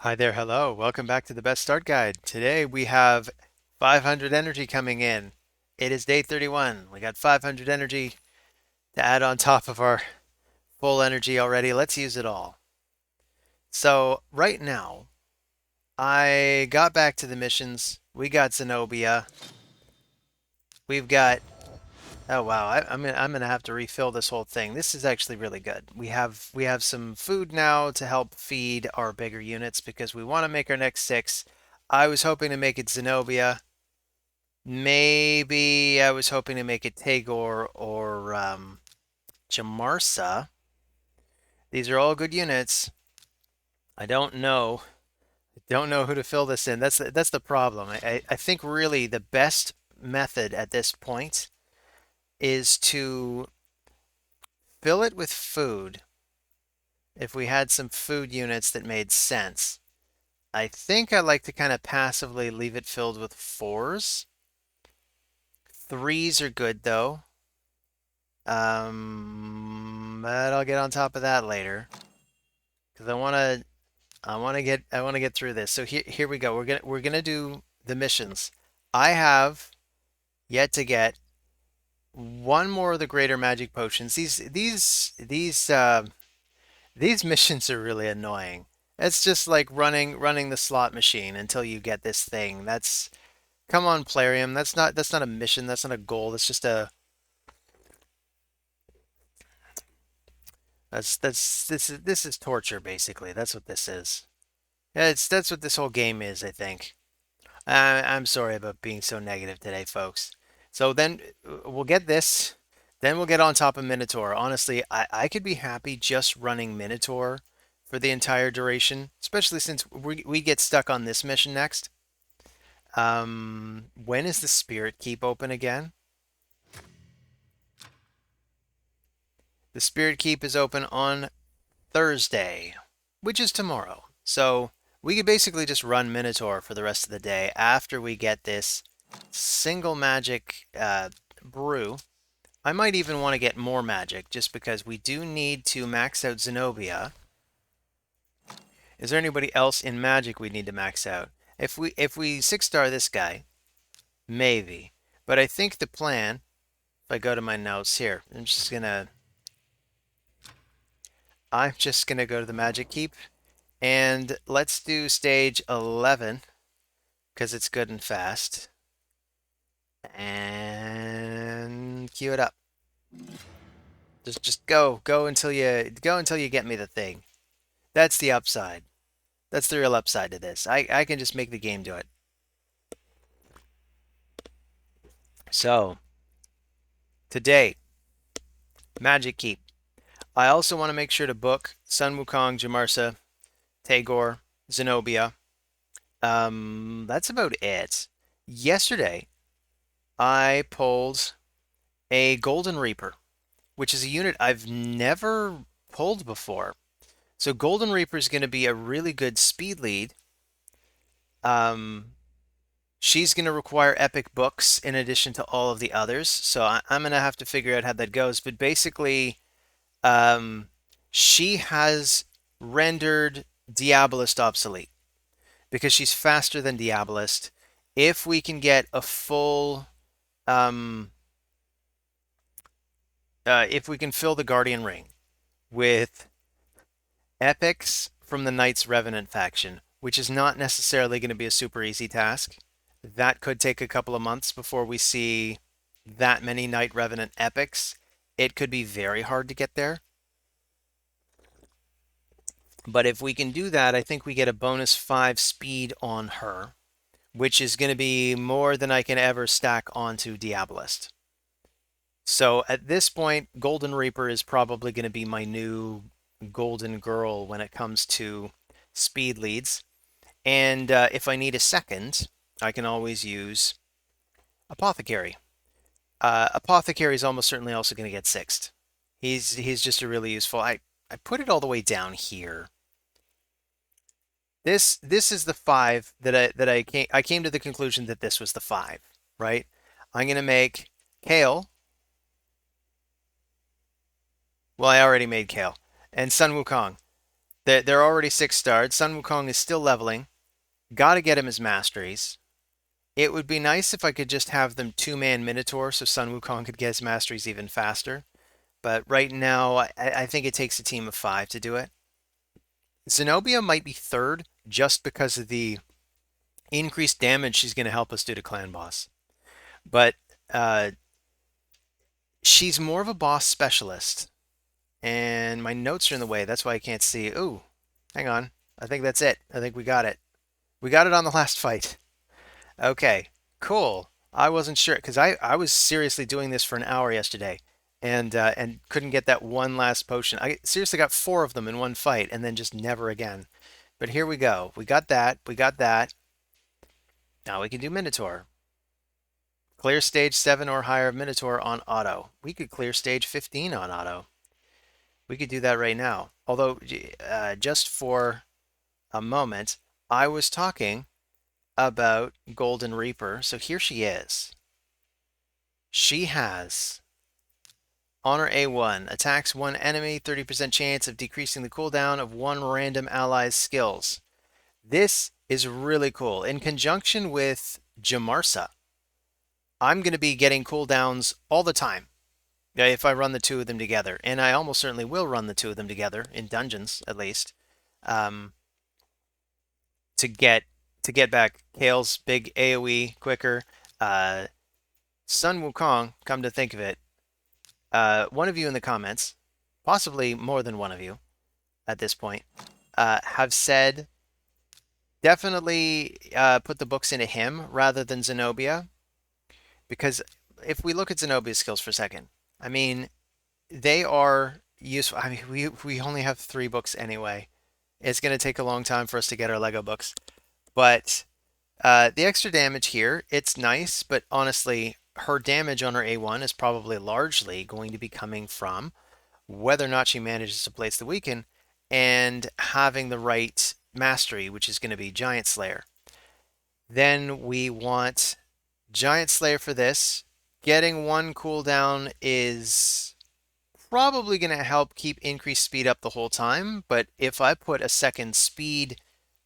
Hi there, hello. Welcome back to the Best Start Guide. Today we have 500 energy coming in. It is day 31. We got 500 energy to add on top of our full energy already. Let's use it all. So right now, I got back to the missions. We got Zenobia. We've got, oh wow, I'm gonna have to refill this whole thing. This is actually really good. We have some food now to help feed our bigger units because we want to make our next six. I was hoping to make it Zenobia. Maybe I was hoping to make it Tagore or Jamarsa. These are all good units. I don't know. I don't know who to fill this in. That's the problem. I think really the best method at this point is to fill it with food. If we had some food units that made sense. I think I like to kind of passively leave it filled with fours. Threes are good though. But I'll get on top of that later because I want to get through this. So here we go. We're gonna do the missions. I have yet to get one more of the greater magic potions. These missions are really annoying. It's just like running the slot machine until you get this thing. That's come on, Plarium. That's not a mission. That's not a goal. That's just a this is torture basically. That's what this is. Yeah, that's what this whole game is, I think. I'm sorry about being so negative today, folks. So then we'll get this. Then we'll get on top of Minotaur. Honestly, I could be happy just running Minotaur for the entire duration, especially since we get stuck on this mission next. When is the Spirit Keep open again? The Spirit Keep is open on Thursday, which is tomorrow. So we could basically just run Minotaur for the rest of the day after we get this single magic brew. I might even want to get more magic just because we do need to max out Zenobia. Is there anybody else in magic we need to max out? If we 6-star this guy, maybe. But I think the plan, if I go to my notes here, I'm just gonna go to the magic keep and let's do stage 11 because it's good and fast. And cue it up. Just go until you get me the thing. That's the upside. That's the real upside to this. I can just make the game do it. So today, Magic Keep. I also want to make sure to book Sun Wukong, Jamarsa, Tagore, Zenobia. That's about it. Yesterday, I pulled a Golden Reaper, which is a unit I've never pulled before. So Golden Reaper is going to be a really good speed lead. Um, she's going to require epic books in addition to all of the others. So I'm going to have to figure out how that goes. But basically, um, she has rendered Diabolist obsolete because she's faster than Diabolist. If we can get a full, um, if we can fill the Guardian Ring with epics from the Knights Revenant faction, which is not necessarily going to be a super easy task. That could take a couple of months before we see that many Knight Revenant epics. It could be very hard to get there. But if we can do that, I think we get a bonus 5 speed on her, which is going to be more than I can ever stack onto Diabolist. So at this point, Golden Reaper is probably going to be my new golden girl when it comes to speed leads. And if I need a second, I can always use Apothecary. Apothecary is almost certainly also going to get sixth. He's just a really useful. I put it all the way down here. This is the 5 that I came to the conclusion that this was the 5, right? I'm going to make Kale. Well, I already made Kale and Sun Wukong. They're already 6-starred. Sun Wukong is still leveling. Got to get him his masteries. It would be nice if I could just have them 2-man Minotaur so Sun Wukong could get his masteries even faster. But right now, I think it takes a team of 5 to do it. Zenobia might be third just because of the increased damage she's going to help us do to Clan Boss. But she's more of a boss specialist. And my notes are in the way. That's why I can't see. Ooh, hang on. I think that's it. I think we got it. We got it on the last fight. Okay, cool. I wasn't sure because I was seriously doing this for an hour yesterday and couldn't get that one last potion. I seriously got 4 of them in one fight and then just never again. But here we go. We got that. We got that. Now we can do Minotaur. Clear stage 7 or higher of Minotaur on auto. We could clear stage 15 on auto. We could do that right now. Although, just for a moment, I was talking about Golden Reaper. So here she is. She has Honor A1. Attacks one enemy, 30% chance of decreasing the cooldown of one random ally's skills. This is really cool. In conjunction with Jamarsa, I'm going to be getting cooldowns all the time if I run the 2 of them together. And I almost certainly will run the 2 of them together, in dungeons at least, to get back Kale's big AoE quicker. Sun Wukong, come to think of it, one of you in the comments, possibly more than one of you at this point, have said definitely put the books into him rather than Zenobia. Because if we look at Zenobia's skills for a second, I mean, they are useful. I mean, we only have 3 books anyway. It's going to take a long time for us to get our Lego books. But the extra damage here, it's nice, but honestly, her damage on her A1 is probably largely going to be coming from whether or not she manages to place the weaken and having the right mastery, which is going to be Giant Slayer. Then we want Giant Slayer for this. Getting 1 cooldown is probably going to help keep increased speed up the whole time, but if I put a second speed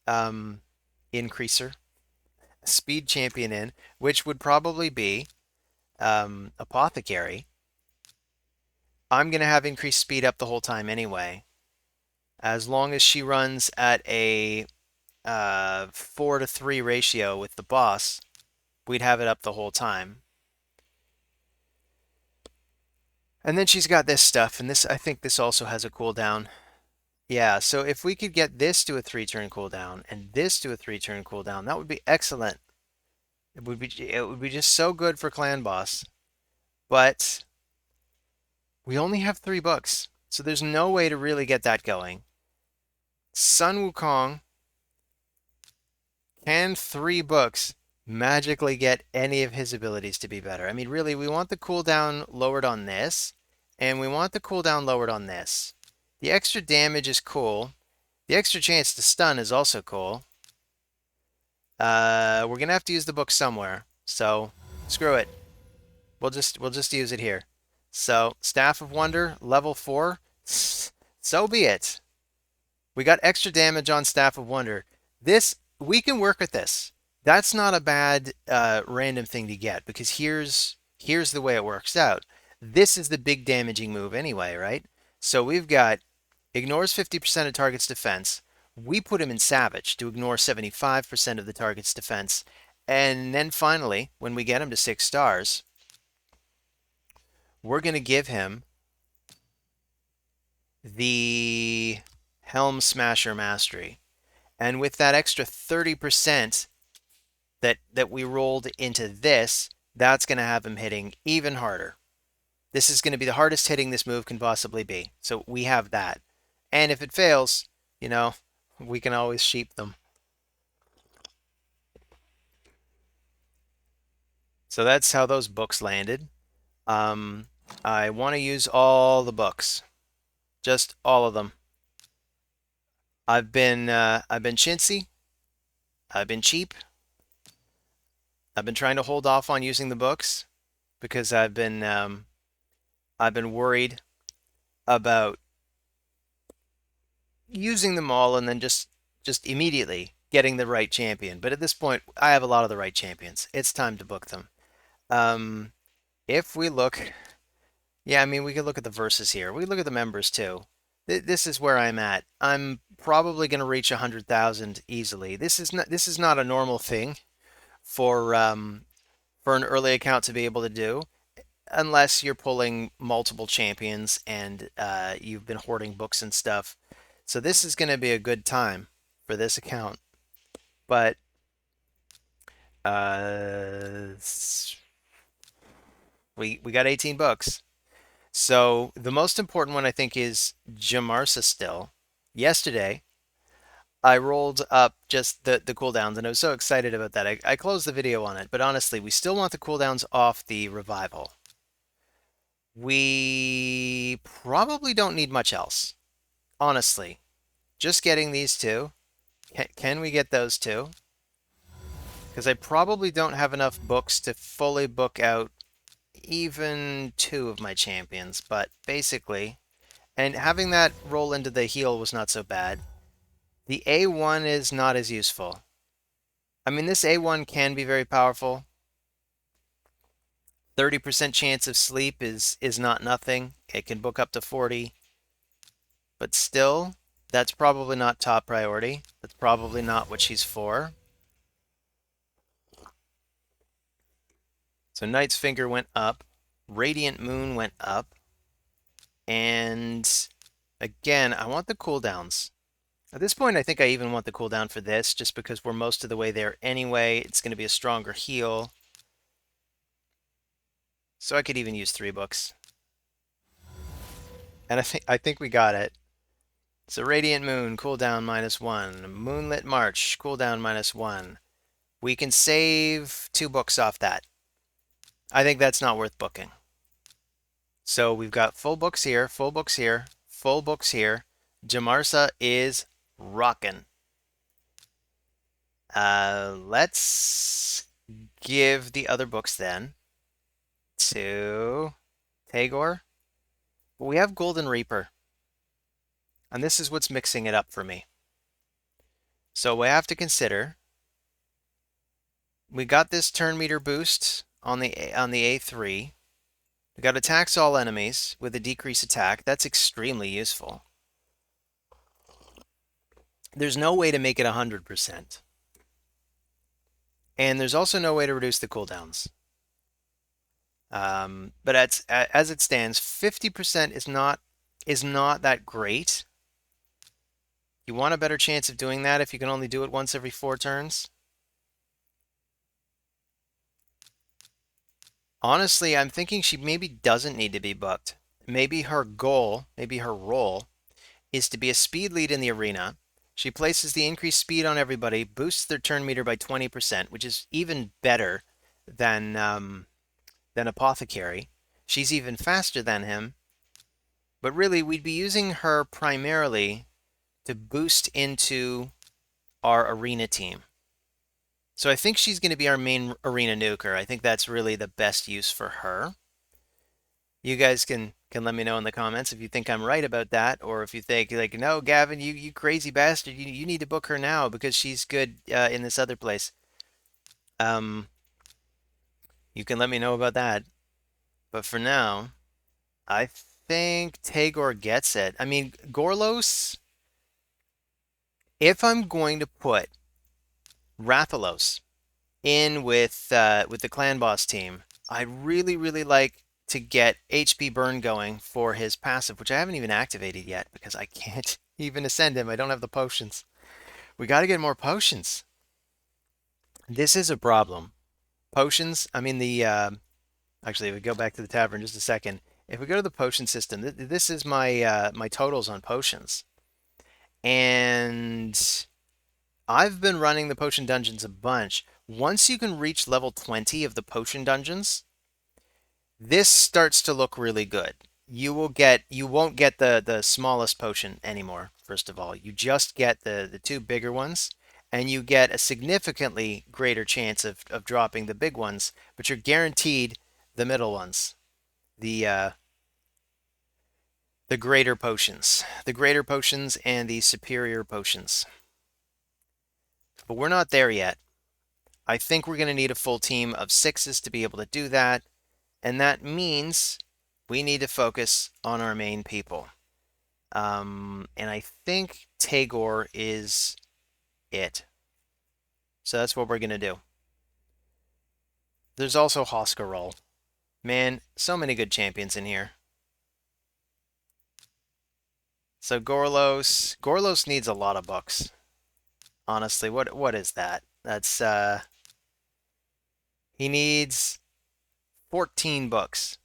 increaser, speed champion in, which would probably be Apothecary, I'm going to have increased speed up the whole time anyway. As long as she runs at a 4-to-3 ratio with the boss, we'd have it up the whole time. And then she's got this stuff, and this, I think this also has a cooldown. Yeah, so if we could get this to a 3-turn cooldown and this to a 3-turn cooldown, that would be excellent. It would be just so good for Clan Boss. But we only have 3 books, so there's no way to really get that going. Sun Wukong, can 3 books magically get any of his abilities to be better? I mean, really, we want the cooldown lowered on this, and we want the cooldown lowered on this. The extra damage is cool. The extra chance to stun is also cool. We're gonna have to use the book somewhere, so screw it. We'll just use it here. So Staff of Wonder, level 4. So be it. We got extra damage on Staff of Wonder. This, we can work with this. That's not a bad random thing to get, because here's the way it works out. This is the big damaging move anyway, right? So we've got ignores 50% of target's defense. We put him in Savage to ignore 75% of the target's defense. And then finally, when we get him to 6 stars, we're going to give him the Helm Smasher Mastery. And with that extra 30% that we rolled into this, that's going to have him hitting even harder. This is going to be the hardest hitting this move can possibly be. So we have that. And if it fails, you know, we can always sheep them. So that's how those books landed. I want to use all the books. Just all of them. I've been chintzy. I've been cheap. I've been trying to hold off on using the books because I've been worried about using them all and then just immediately getting the right champion. But at this point, I have a lot of the right champions. It's time to book them. Um, if we look, yeah, I mean, we could look at the verses here. We look at the members too. This is where I'm at. I'm probably going to reach 100,000 easily. This is not a normal thing for an early account to be able to do, unless you're pulling multiple champions and you've been hoarding books and stuff. So this is going to be a good time for this account. But uh, we got 18 books. So the most important one I think is Jamarsa still. Yesterday, I rolled up just the cooldowns and I was so excited about that. I closed the video on it, but honestly, we still want the cooldowns off the revival. We probably don't need much else. Honestly, just getting these two. Can we get those two? Because I probably don't have enough books to fully book out even two of my champions, but basically, and having that roll into the heal was not so bad. The A1 is not as useful. I mean, this A1 can be very powerful. 30% chance of sleep is not nothing. It can book up to 40. But still, that's probably not top priority. That's probably not what she's for. So Knight's Finger went up. Radiant Moon went up. And again, I want the cooldowns. At this point, I think I even want the cooldown for this, just because we're most of the way there anyway. It's going to be a stronger heal. So I could even use 3 books. And I think we got it. So Radiant Moon, cooldown -1. Moonlit March, cooldown -1. We can save 2 books off that. I think that's not worth booking. So we've got full books here, full books here, full books here. Jamarsa is rocking. Let's give the other books then to Tagore. We have Golden Reaper. And this is what's mixing it up for me. So we have to consider, we got this turn meter boost on the A3. We got attacks all enemies with a decreased attack. That's extremely useful. There's no way to make it 100%. And there's also no way to reduce the cooldowns. But as it stands, 50% is not that great. You want a better chance of doing that if you can only do it once every 4 turns. Honestly, I'm thinking she maybe doesn't need to be booked. Maybe her goal, maybe her role, is to be a speed lead in the arena. She places the increased speed on everybody, boosts their turn meter by 20%, which is even better than Apothecary. She's even faster than him. But really, we'd be using her primarily to boost into our arena team. So I think she's going to be our main arena nuker. I think that's really the best use for her. You guys can let me know in the comments if you think I'm right about that, or if you think like, no, Gavin, you crazy bastard, you need to book her now because she's good in this other place. You can let me know about that. But for now, I think Tagore gets it. I mean, Gorlos, if I'm going to put Rathalos in with the clan boss team, I really, really like to get HP burn going for his passive, which I haven't even activated yet because I can't even ascend him. I don't have the potions. We got to get more potions. This is a problem. Potions, I mean actually, if we go back to the tavern just a second, if we go to the potion system, this is my my totals on potions. And I've been running the potion dungeons a bunch. Once you can reach level 20 of the potion dungeons, this starts to look really good. You won't get the smallest potion anymore, first of all. You just get the 2 bigger ones, and you get a significantly greater chance of dropping the big ones, but you're guaranteed the middle ones. The The greater potions. The greater potions and the superior potions. But we're not there yet. I think we're going to need a full team of 6s to be able to do that. And that means we need to focus on our main people. And I think Tagore is it. So that's what we're going to do. There's also Hoskarol. Man, so many good champions in here. So Gorlos. Gorlos needs a lot of books. Honestly, what is that? That's he needs 14 books,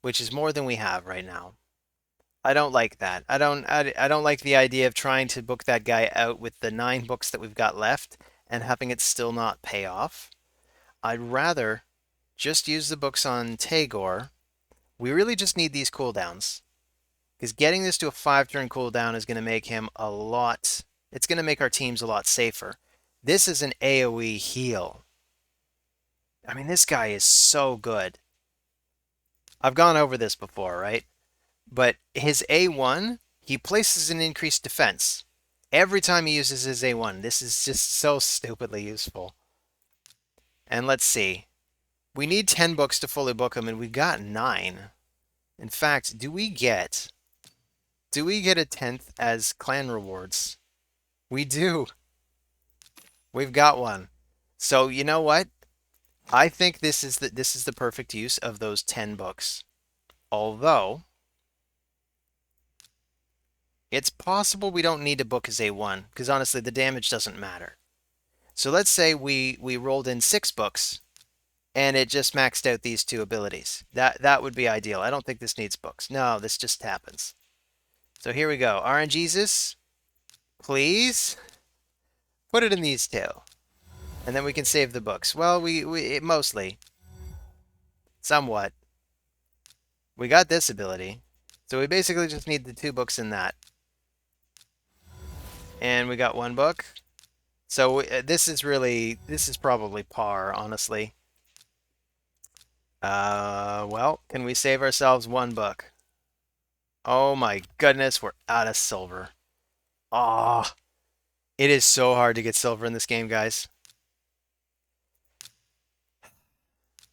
which is more than we have right now. I don't like that. I don't like the idea of trying to book that guy out with the 9 books that we've got left and having it still not pay off. I'd rather just use the books on Tagore. We really just need these cooldowns. Because getting this to a 5-turn cooldown is going to make him a lot... It's going to make our teams a lot safer. This is an AoE heal. I mean, this guy is so good. I've gone over this before, right? But his A1, he places an increased defense. Every time he uses his A1. This is just so stupidly useful. And let's see. We need 10 books to fully book him, and we got 9. In fact, do we get a 10th as clan rewards? We do. We've got one. So you know what? I think this is the perfect use of those 10 books. Although it's possible we don't need to book his A1, because honestly the damage doesn't matter. So let's say we rolled in 6 books and it just maxed out these 2 abilities. That would be ideal. I don't think this needs books. No, this just happens. So here we go. RNGesus, please put it in these 2. And then we can save the books. Well, we mostly. Somewhat. We got this ability. So we basically just need the 2 books in that. And we got 1 book. So this is probably par, honestly. Well, can we save ourselves 1 book? Oh my goodness, we're out of silver. Ah, it is so hard to get silver in this game, guys.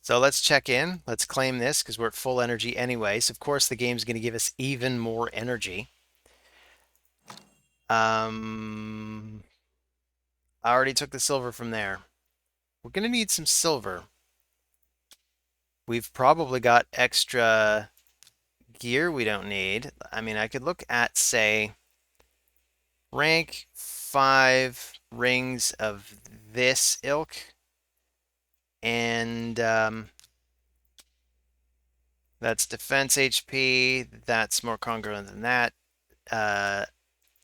So let's check in. Let's claim this because we're at full energy anyways. Of course, the game's going to give us even more energy. I already took the silver from there. We're going to need some silver. We've probably got extra gear we don't need. I mean, I could look at, say, rank 5 rings of this ilk. And that's defense HP. That's more congruent than that.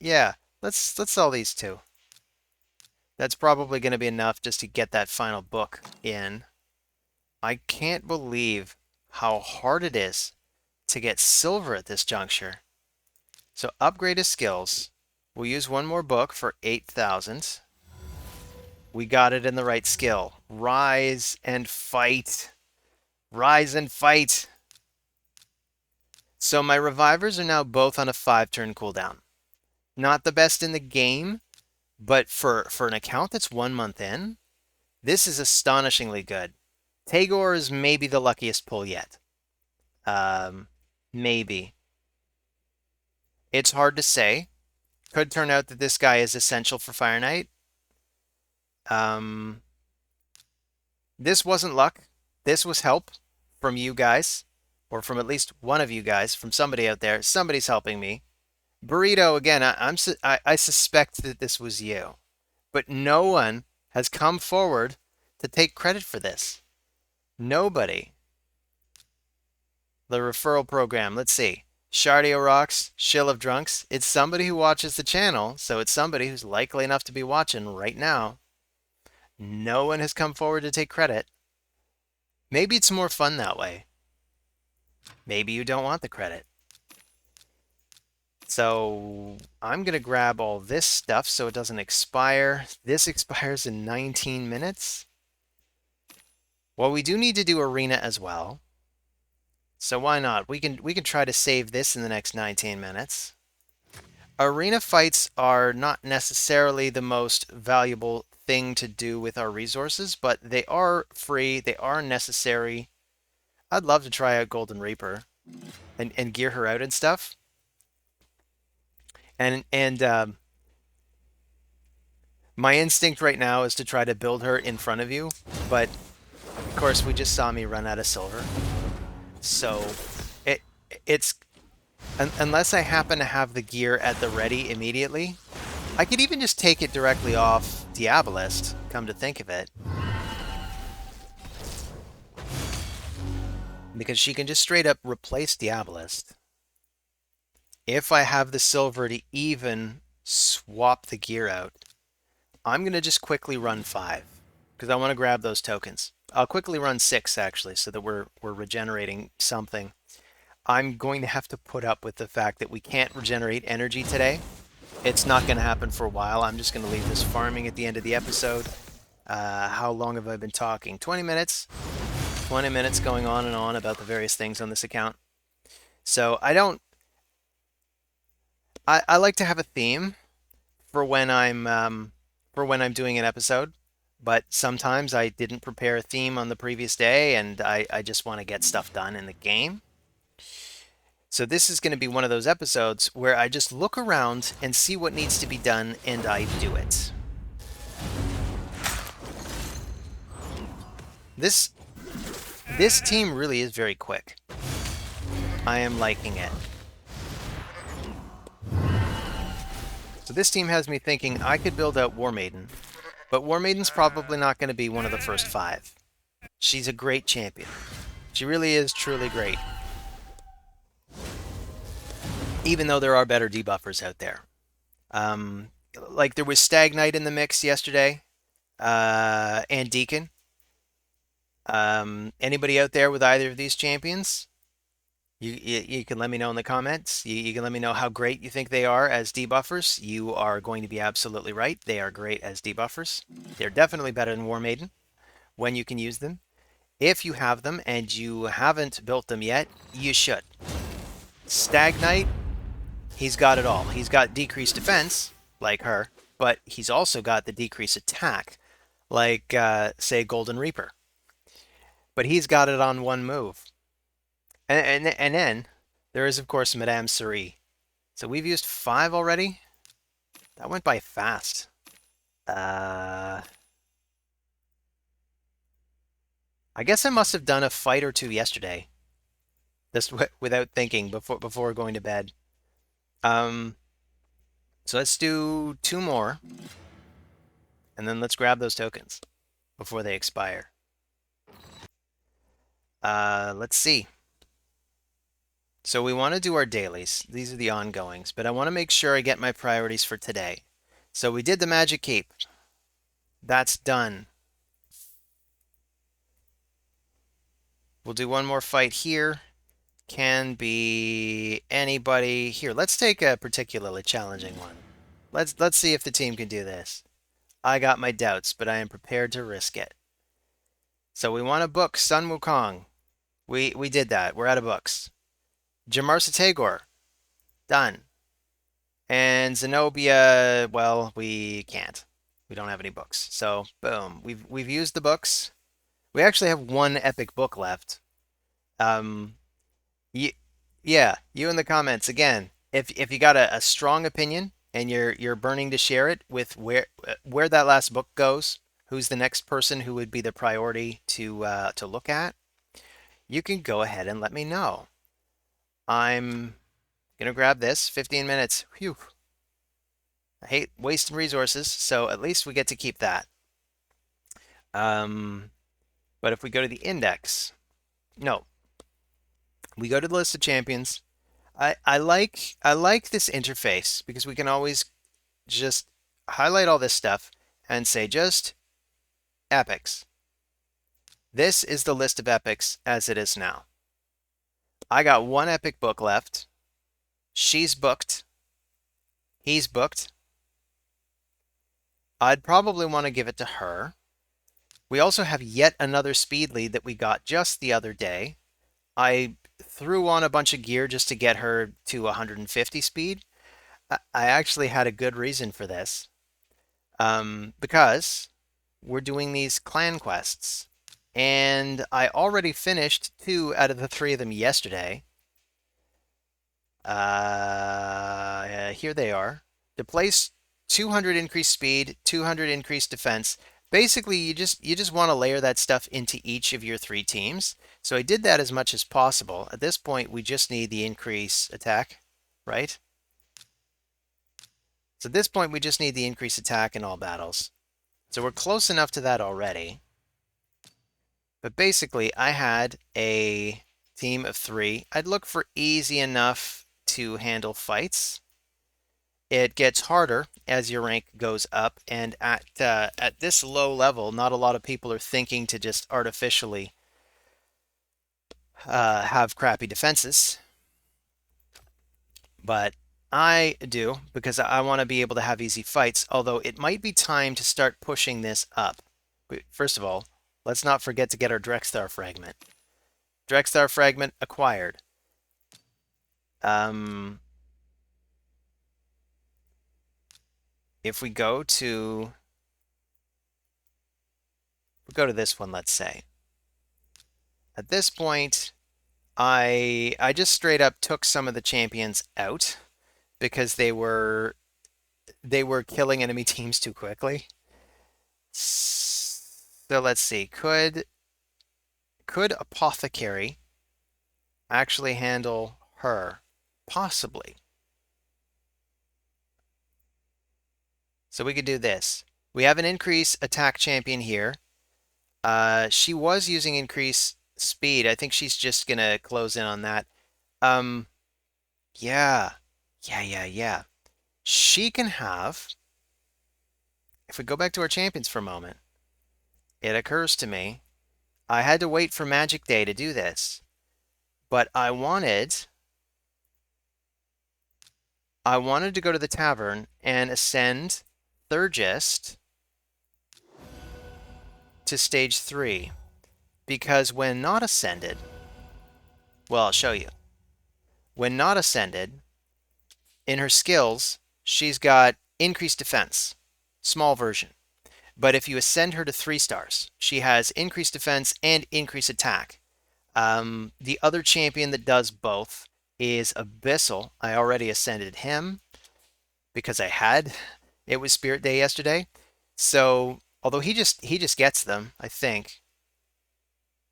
Yeah, let's sell these 2. That's probably going to be enough just to get that final book in. I can't believe how hard it is to get silver at this juncture. So upgrade his skills. We'll use 1 more book for 8,000. We got it in the right skill. Rise and fight. Rise and fight. So my revivers are now both on a 5-turn cooldown. Not the best in the game, but for an account that's 1 month in, this is astonishingly good. Tagore is maybe the luckiest pull yet. Maybe. It's hard to say. Could turn out that this guy is essential for Fire Knight. This wasn't luck. This was help from you guys, or from at least one of you guys, from somebody out there. Somebody's helping me. Burrito, again, I suspect that this was you, but no one has come forward to take credit for this. Nobody. The referral program. Let's see. Shardio Rocks, Shill of Drunks. It's somebody who watches the channel, so it's somebody who's likely enough to be watching right now. No one has come forward to take credit. Maybe it's more fun that way. Maybe you don't want the credit. So I'm going to grab all this stuff so it doesn't expire. This expires in 19 minutes. Well, we do need to do arena as well. So why not? We can try to save this in the next 19 minutes. Arena fights are not necessarily the most valuable thing to do with our resources, but they are free, they are necessary. I'd love to try out Golden Reaper and gear her out and stuff. And my instinct right now is to try to build her in front of you, but of course we just saw me run out of silver. So it it's unless I happen to have the gear at the ready immediately, I could even just take it directly off Diabolist, come to think of it. Because she can just straight up replace Diabolist. If I have the silver to even swap the gear out, I'm going to just quickly run 5 because I want to grab those tokens. I'll quickly run 6 actually so that we're regenerating something. I'm going to have to put up with the fact that we can't regenerate energy today. It's not going to happen for a while. I'm just going to leave this farming at the end of the episode. How long have I been talking? 20 minutes. 20 minutes going on and on about the various things on this account. So I like to have a theme for when I'm doing an episode, but sometimes I didn't prepare a theme on the previous day and I just want to get stuff done in the game. So this is going to be one of those episodes where I just look around and see what needs to be done and I do it. This team really is very quick. I am liking it. So this team has me thinking I could build out War Maiden, but War Maiden's probably not going to be one of the first 5. She's a great champion. She really is truly great. Even though there are better debuffers out there. Like there was Stag Knight in the mix yesterday, and Deacon. Anybody out there with either of these champions? You can let me know in the comments. You can let me know how great you think they are as debuffers. You are going to be absolutely right. They are great as debuffers. They're definitely better than War Maiden when you can use them. If you have them and you haven't built them yet, you should. Stag Knight, he's got it all. He's got decreased defense, like her, but he's also got the decreased attack, like, say, Golden Reaper. But he's got it on one move. And then there is, of course, Madame Cerie. So we've used 5 already. That went by fast. I guess I must have done a fight or 2 yesterday. Just without thinking before going to bed. So let's do 2 more. And then let's grab those tokens before they expire. Let's see. So we want to do our dailies. These are the ongoings, but I want to make sure I get my priorities for today. So we did the Magic Keep. That's done. We'll do one more fight here. Can be anybody. Here, let's take a particularly challenging one. Let's see if the team can do this. I got my doubts, but I am prepared to risk it. So we want to book Sun Wukong. We did that. We're out of books. Jamarsa Tagore. Done. And Zenobia, well, we can't. We don't have any books. So, boom. We've used the books. We actually have 1 epic book left. Yeah, you in the comments again. If you got a strong opinion and you're burning to share it with where that last book goes, who's the next person who would be the priority to look at, you can go ahead and let me know. I'm gonna grab this. 15 minutes. Phew. I hate wasting resources, so at least we get to keep that. But if we go to the index, no, we go to the list of champions. I like this interface because we can always just highlight all this stuff and say just epics. This is the list of epics as it is now. I got 1 epic book left. She's booked. He's booked. I'd probably want to give it to her. We also have yet another speed lead that we got just the other day. I threw on a bunch of gear just to get her to 150 speed. I actually had a good reason for this. Because we're doing these clan quests. And I already finished 2 out of the 3 of them yesterday. Here they are. To place 200 increased speed, 200 increased defense. Basically, you just want to layer that stuff into each of your 3 teams. So I did that as much as possible. At this point, we just need the increase attack, right? So at this point, we just need the increase attack in all battles. So we're close enough to that already. But basically, I had a team of 3. I'd look for easy enough to handle fights. It gets harder as your rank goes up, and at this low level, not a lot of people are thinking to just artificially have crappy defenses. But I do, because I want to be able to have easy fights, although it might be time to start pushing this up. First of all, let's not forget to get our Drexthar fragment. Drexthar fragment acquired. If we go to this one, let's say. At this point, I just straight up took some of the champions out because they were killing enemy teams too quickly. So let's see. Could Apothecary actually handle her? Possibly. So we could do this. We have an increase attack champion here. She was using increase speed. I think she's just gonna close in on that. Yeah. She can have, if we go back to our champions for a moment, it occurs to me, I had to wait for Magic Day to do this, but I wanted to go to the tavern and ascend Thurgist to stage 3, because when not ascended, well, I'll show you. When not ascended, in her skills, she's got increased defense, small version. But if you ascend her to 3 stars, she has increased defense and increased attack. The other champion that does both is Abyssal. I already ascended him because it was Spirit Day yesterday. So, although he just gets them, I think.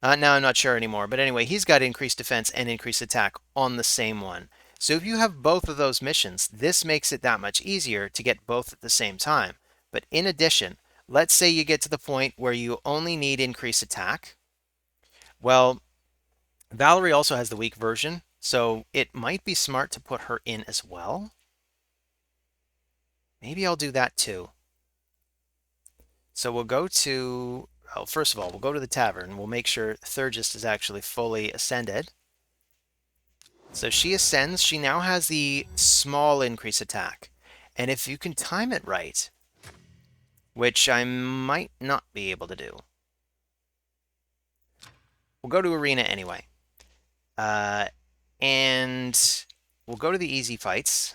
Now I'm not sure anymore. But anyway, he's got increased defense and increased attack on the same one. So if you have both of those missions, this makes it that much easier to get both at the same time. But in addition, let's say you get to the point where you only need increased attack. Well, Valerie also has the weak version, so it might be smart to put her in as well. Maybe I'll do that too. So we'll go to, well, first of all, we'll go to the tavern. We'll make sure Thurgist is actually fully ascended. So she ascends. She now has the small increase attack. And if you can time it right, which I might not be able to do, we'll go to Arena anyway. And we'll go to the easy fights.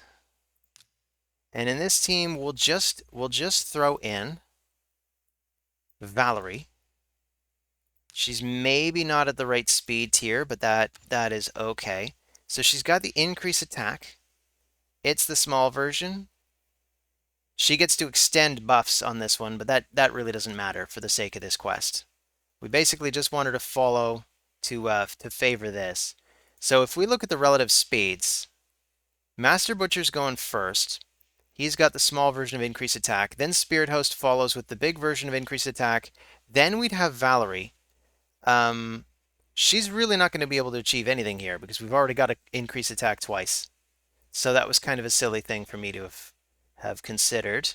And in this team, we'll just throw in Valerie. She's maybe not at the right speed tier, but that is okay. So she's got the increase attack. It's the small version. She gets to extend buffs on this one, but that really doesn't matter for the sake of this quest. We basically just want her to follow to favor this. So if we look at the relative speeds, Master Butcher's going first. He's got the small version of increased attack. Then Spirit Host follows with the big version of increased attack. Then we'd have Valerie. She's really not going to be able to achieve anything here because we've already got to increase attack twice. So that was kind of a silly thing for me to have considered.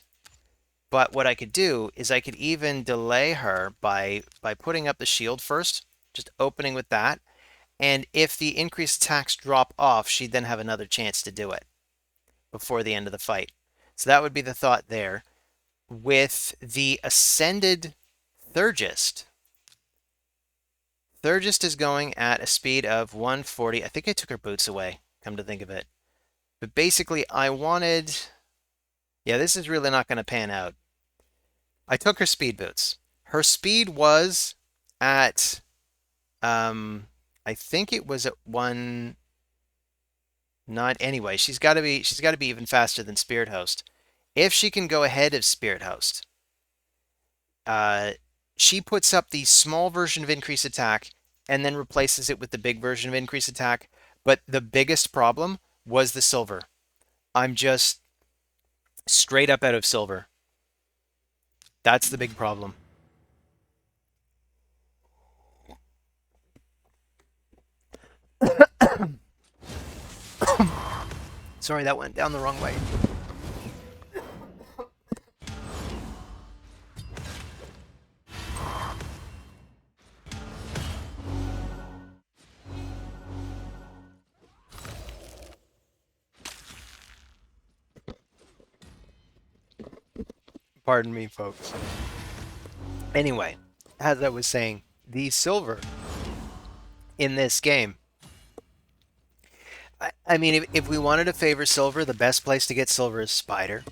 But what I could do is I could even delay her by putting up the shield first, just opening with that. And if the increased attacks drop off, she'd then have another chance to do it before the end of the fight. So that would be the thought there. With the ascended Thurgist, Thurgist is going at a speed of 140. I think I took her boots away, come to think of it. But basically, I wanted... Yeah, this is really not going to pan out. I took her speed boots. Her speed was at... I think it was at 1... Not anyway. She's got to be even faster than Spirit Host. If she can go ahead of Spirit Host, uh, she puts up the small version of increase attack and then replaces it with the big version of increase attack. But the biggest problem was the silver. I'm just straight up out of silver. That's the big problem. Sorry, that went down the wrong way. Pardon me, folks. Anyway, as I was saying, the silver in this game. I mean, if we wanted to favor silver, the best place to get silver is Spider.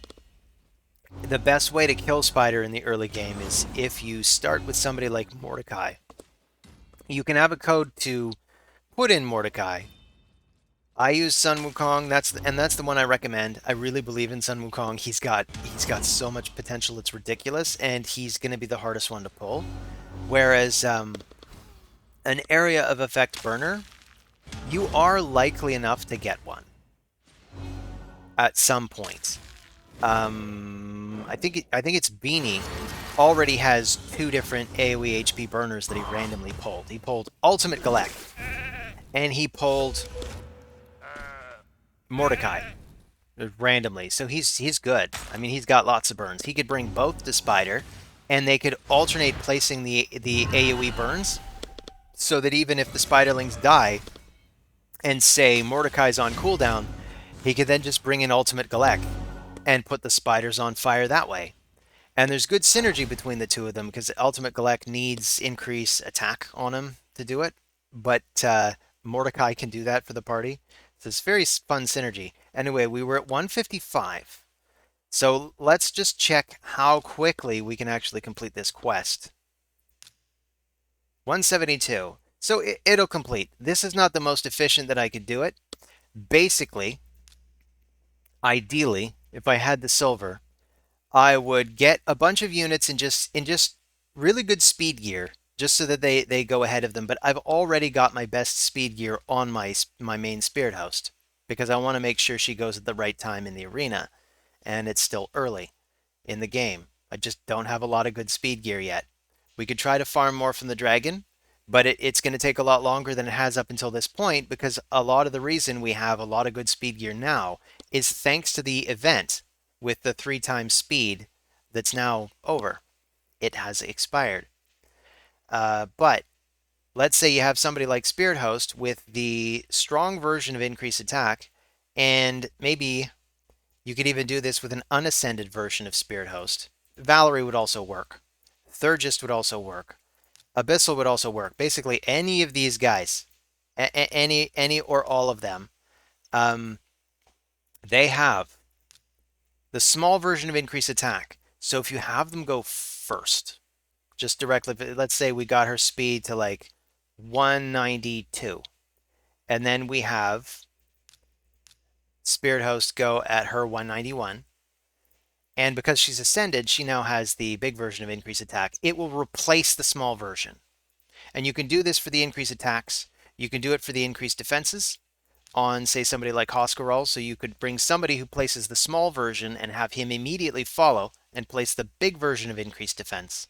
The best way to kill Spider in the early game is if you start with somebody like Mordecai. You can have a code to put in Mordecai. I use Sun Wukong. That's the one I recommend. I really believe in Sun Wukong. He's got so much potential. It's ridiculous, and he's going to be the hardest one to pull. Whereas an area of effect burner, you are likely enough to get one at some point. I think it's Beanie already has 2 different AoE HP burners that he randomly pulled. He pulled Ultimate Galek, and he pulled Mordecai randomly. So he's good. I mean, he's got lots of burns. He could bring both to Spider, and they could alternate placing the AoE burns, so that even if the Spiderlings die, and say Mordecai's on cooldown, he could then just bring in Ultimate Galek and put the spiders on fire that way. And there's good synergy between the two of them because Ultimate Galek needs increased attack on him to do it, but Mordecai can do that for the party. So it's very fun synergy. Anyway, we were at 155. So let's just check how quickly we can actually complete this quest. 172. So it'll complete. This is not the most efficient that I could do it. Basically, ideally, if I had the silver, I would get a bunch of units in just really good speed gear, just so that they go ahead of them. But I've already got my best speed gear on my main Spirit Host because I want to make sure she goes at the right time in the arena, and it's still early in the game. I just don't have a lot of good speed gear yet. We could try to farm more from the dragon, but it's going to take a lot longer than it has up until this point because a lot of the reason we have a lot of good speed gear now is thanks to the event with the 3 times speed that's now over. It has expired. But let's say you have somebody like Spirit Host with the strong version of increased attack, and maybe you could even do this with an unascended version of Spirit Host. Valerie would also work. Thurgist would also work. Abyssal would also work. Basically, any of these guys, any or all of them, they have the small version of increased attack. So if you have them go first, just directly, let's say we got her speed to like 192, and then we have Spirit Host go at her 191. And because she's ascended, she now has the big version of increased attack. It will replace the small version. And you can do this for the increased attacks. You can do it for the increased defenses on, say, somebody like Hoskarol. So you could bring somebody who places the small version and have him immediately follow and place the big version of increased defense.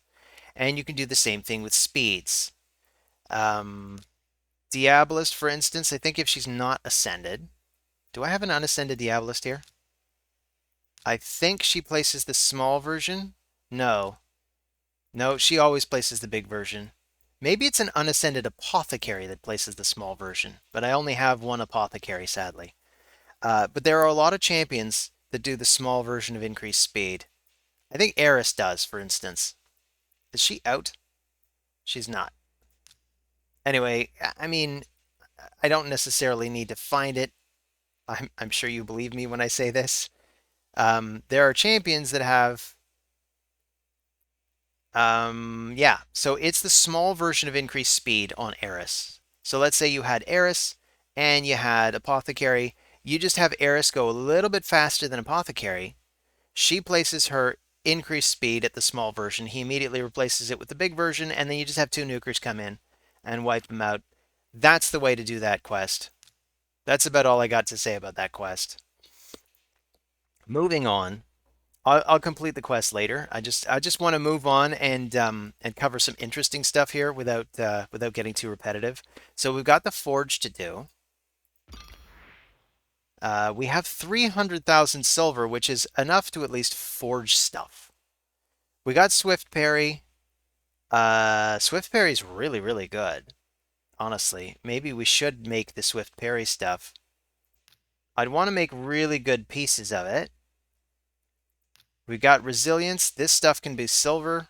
And you can do the same thing with speeds. Diabolist, for instance, I think if she's not ascended... Do I have an unascended Diabolist here? I think she places the small version. No. No, she always places the big version. Maybe it's an unascended Apothecary that places the small version, but I only have one Apothecary, sadly. But there are a lot of champions that do the small version of increased speed. I think Eris does, for instance. Is she out? She's not. Anyway, I mean, I don't necessarily need to find it. I'm sure you believe me when I say this. There are champions that have, yeah, so it's the small version of increased speed on Eris. So let's say you had Eris and you had Apothecary. You just have Eris go a little bit faster than Apothecary. She places her increased speed at the small version. He immediately replaces it with the big version, and then you just have two nukers come in and wipe them out. That's the way to do that quest. That's about all I got to say about that quest. Moving on. I'll complete the quest later. I just want to move on and cover some interesting stuff here without getting too repetitive. So we've got the forge to do. We have 300,000 silver, which is enough to at least forge stuff. We got Swift Parry. Swift Parry is really, really good. Honestly, maybe we should make the Swift Parry stuff. I'd want to make really good pieces of it. We got resilience. This stuff can be silver.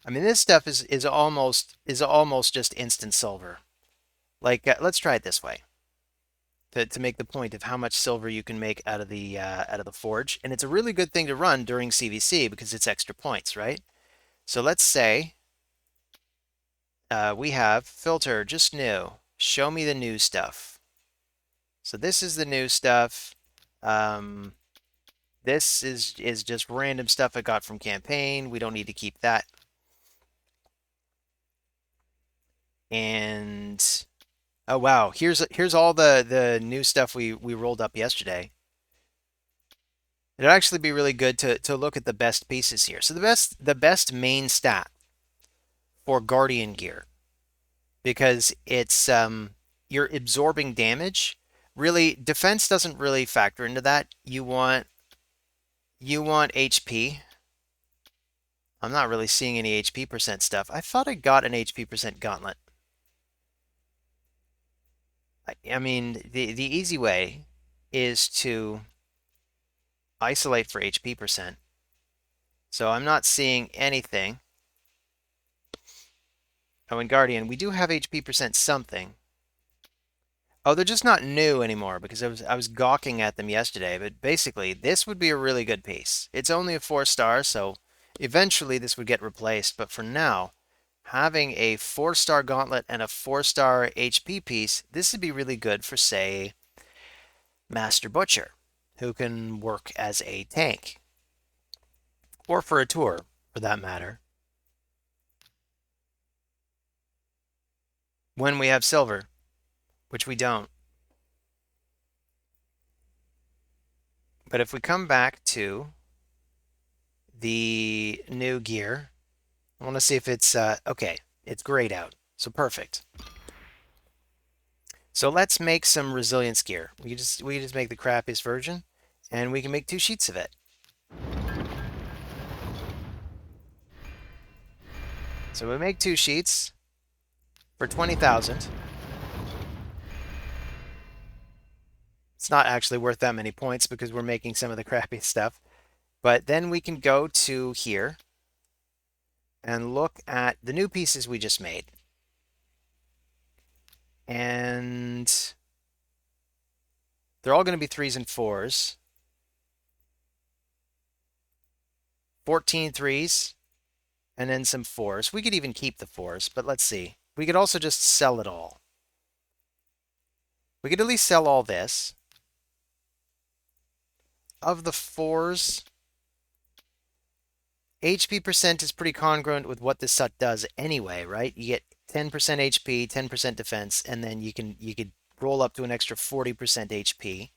I mean, this stuff is almost just instant silver. Like, let's try it this way to make the point of how much silver you can make out of the forge, and it's a really good thing to run during CvC because it's extra points, right? So let's say we have filter just new. Show me the new stuff. So this is the new stuff. This is just random stuff I got from campaign. We don't need to keep that. And oh wow, here's all the new stuff we rolled up yesterday. It'd actually be really good to look at the best pieces here. So the best main stat for Guardian gear, because it's you're absorbing damage. Really, defense doesn't really factor into that. You want HP. I'm not really seeing any HP percent stuff. I thought I got an HP percent gauntlet. I mean, the easy way is to isolate for HP percent. So I'm not seeing anything. Oh, in Guardian, we do have HP percent something. Oh, they're just not new anymore because I was gawking at them yesterday. But basically, this would be a really good piece. It's only a 4-star, so eventually this would get replaced. But for now, having a 4-star gauntlet and a 4-star HP piece, this would be really good for, say, Master Butcher, who can work as a tank. Or for a tour, for that matter. When we have silver, which we don't. But if we come back to the new gear, I want to see if it's, okay, it's grayed out. So perfect. So let's make some resilience gear. We can just make the crappiest version, and we can make 2 sheets of it. So we make 2 sheets for 20,000. It's not actually worth that many points because we're making some of the crappy stuff. But then we can go to here and look at the new pieces we just made. And they're all going to be 3s and 4s. 14 3s and then some 4s. We could even keep the 4s, but let's see. We could also just sell it all. We could at least sell all this. Of the 4s, HP percent is pretty congruent with what this set does anyway, right? You get 10% HP, 10% defense, and then you could roll up to an extra 40% HP.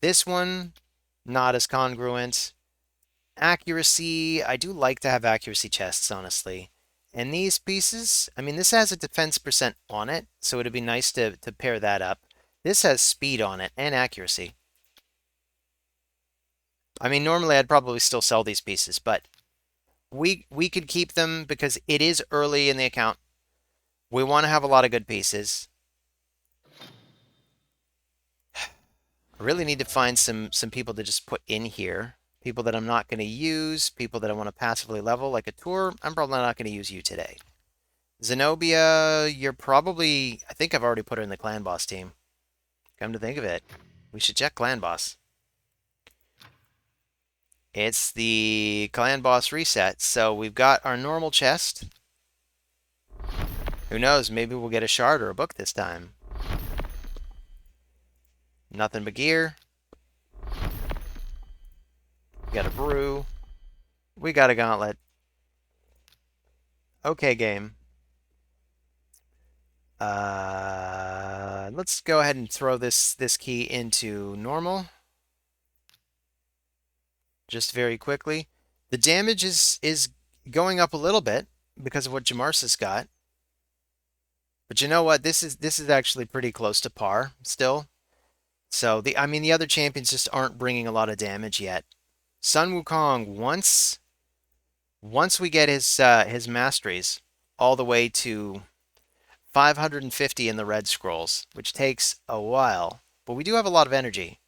This one, not as congruent. Accuracy, I do like to have accuracy chests, honestly. And these pieces, I mean, this has a defense percent on it, so it'd be nice to pair that up. This has speed on it and accuracy. I mean, normally I'd probably still sell these pieces, but we could keep them because it is early in the account. We want to have a lot of good pieces. I really need to find some people to just put in here. People that I'm not going to use, people that I want to passively level, like a tour. I'm probably not going to use you today. Zenobia, you're probably... I think I've already put her in the clan boss team. Come to think of it. We should check clan boss. It's the clan boss reset. So we've got our normal chest. Who knows? Maybe we'll get a shard or a book this time. Nothing but gear. We got a brew. We got a gauntlet. Okay, game. Let's go ahead and throw this key into normal. Just very quickly. The damage is going up a little bit because of what Jamarsa's got. But you know what? This is actually pretty close to par still. So the other champions just aren't bringing a lot of damage yet. Sun Wukong, once we get his masteries all the way to 550 in the red scrolls, which takes a while, but we do have a lot of energy.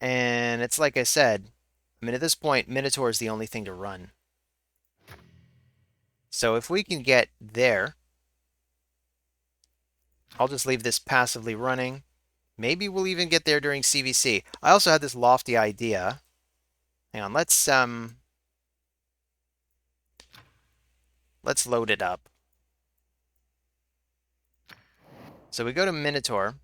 And it's like I said, at this point, Minotaur is the only thing to run. So if we can get there, I'll just leave this passively running. Maybe we'll even get there during CvC. I also had this lofty idea. Hang on, let's load it up. So we go to Minotaur.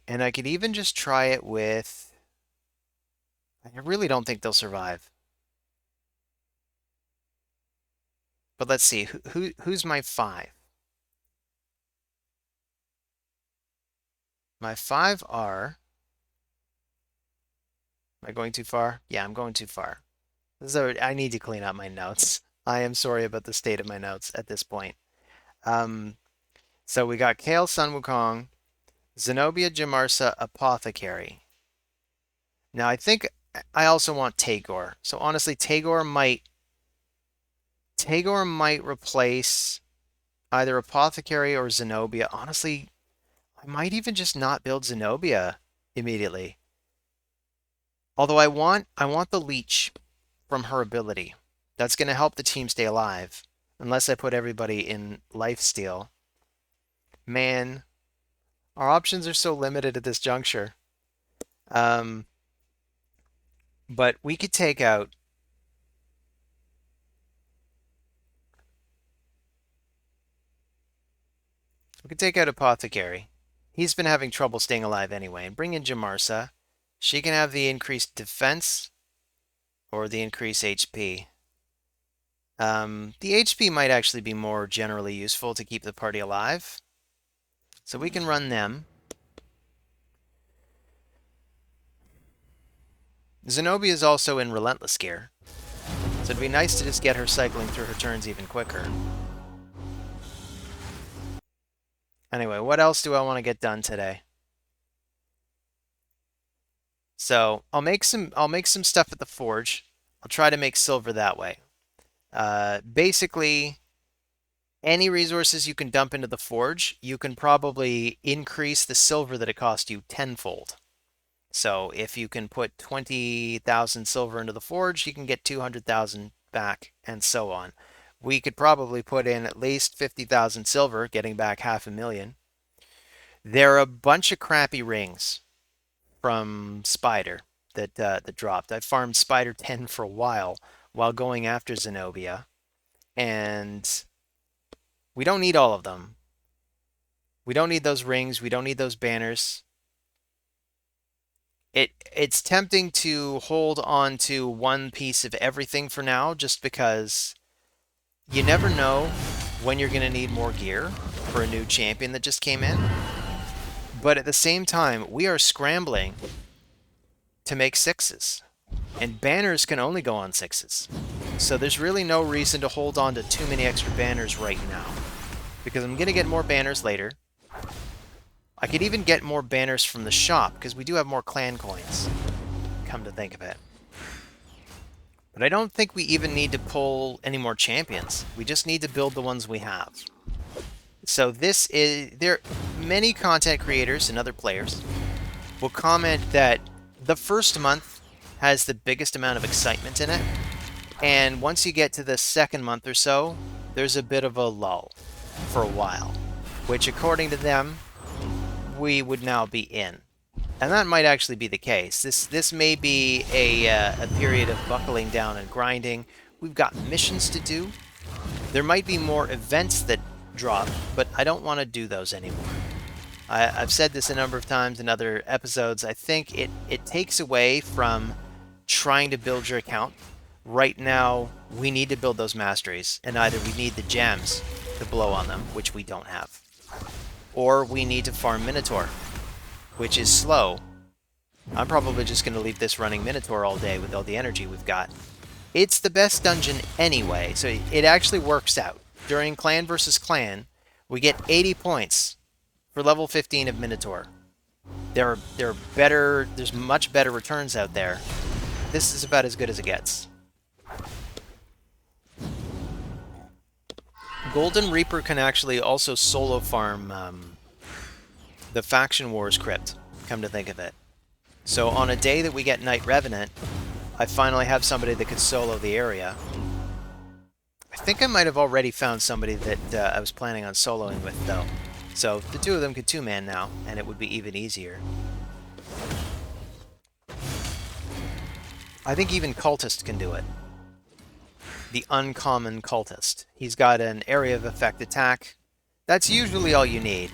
And I could even just try it with... I really don't think they'll survive. But let's see, who's my 5? My 5 are... Am I going too far? Yeah, I'm going too far. So I need to clean up my notes. I am sorry about the state of my notes at this point. So we got Kale, Sun Wukong, Zenobia, Jamarsa, Apothecary. Now I think I also want Tagore. So honestly, Tagore might replace either Apothecary or Zenobia. Honestly, I might even just not build Zenobia immediately. Although I want the leech from her ability. That's going to help the team stay alive. Unless I put everybody in lifesteal. Man, our options are so limited at this juncture. But we could take out... We could take out Apothecary. He's been having trouble staying alive anyway. And bring in Jamarsa. She can have the increased defense or the increased HP. The HP might actually be more generally useful to keep the party alive. So we can run them. Zenobia is also in Relentless gear. So it'd be nice to just get her cycling through her turns even quicker. Anyway, what else do I want to get done today? So I'll make some stuff at the forge. I'll try to make silver that way. Basically, any resources you can dump into the forge, you can probably increase the silver that it costs you tenfold. So if you can put 20,000 silver into the forge, you can get 200,000 back, and so on. We could probably put in at least 50,000 silver, getting back 500,000. There are a bunch of crappy rings from Spider that dropped. I farmed Spider 10 for a while going after Zenobia, and we don't need all of them. We don't need those rings. We don't need those banners. It's tempting to hold on to one piece of everything for now, just because you never know when you're going to need more gear for a new champion that just came in. But at the same time, we are scrambling to make 6s. And banners can only go on 6s. So there's really no reason to hold on to too many extra banners right now. Because I'm going to get more banners later. I could even get more banners from the shop, because we do have more clan coins, come to think of it. But I don't think we even need to pull any more champions. We just need to build the ones we have. So many content creators and other players will comment that the first month has the biggest amount of excitement in it. And once you get to the second month or so, there's a bit of a lull for a while, which according to them, we would now be in. And that might actually be the case. This may be a period of buckling down and grinding. We've got missions to do. There might be more events that drop, but I don't want to do those anymore. I've said this a number of times in other episodes. I think it takes away from trying to build your account. Right now, we need to build those masteries, and either we need the gems to blow on them, which we don't have, or we need to farm Minotaur, which is slow. I'm probably just going to leave this running Minotaur all day with all the energy we've got. It's the best dungeon anyway, so it actually works out. During clan versus clan, we get 80 points for level 15 of Minotaur. There's much better returns out there. This is about as good as it gets. Golden Reaper can actually also solo farm the Faction Wars crypt, come to think of it. So on a day that we get Night Revenant, I finally have somebody that could solo the area. I think I might have already found somebody that I was planning on soloing with, though. So the two of them could two-man now, and it would be even easier. I think even Cultist can do it. The uncommon Cultist. He's got an area of effect attack. That's usually all you need.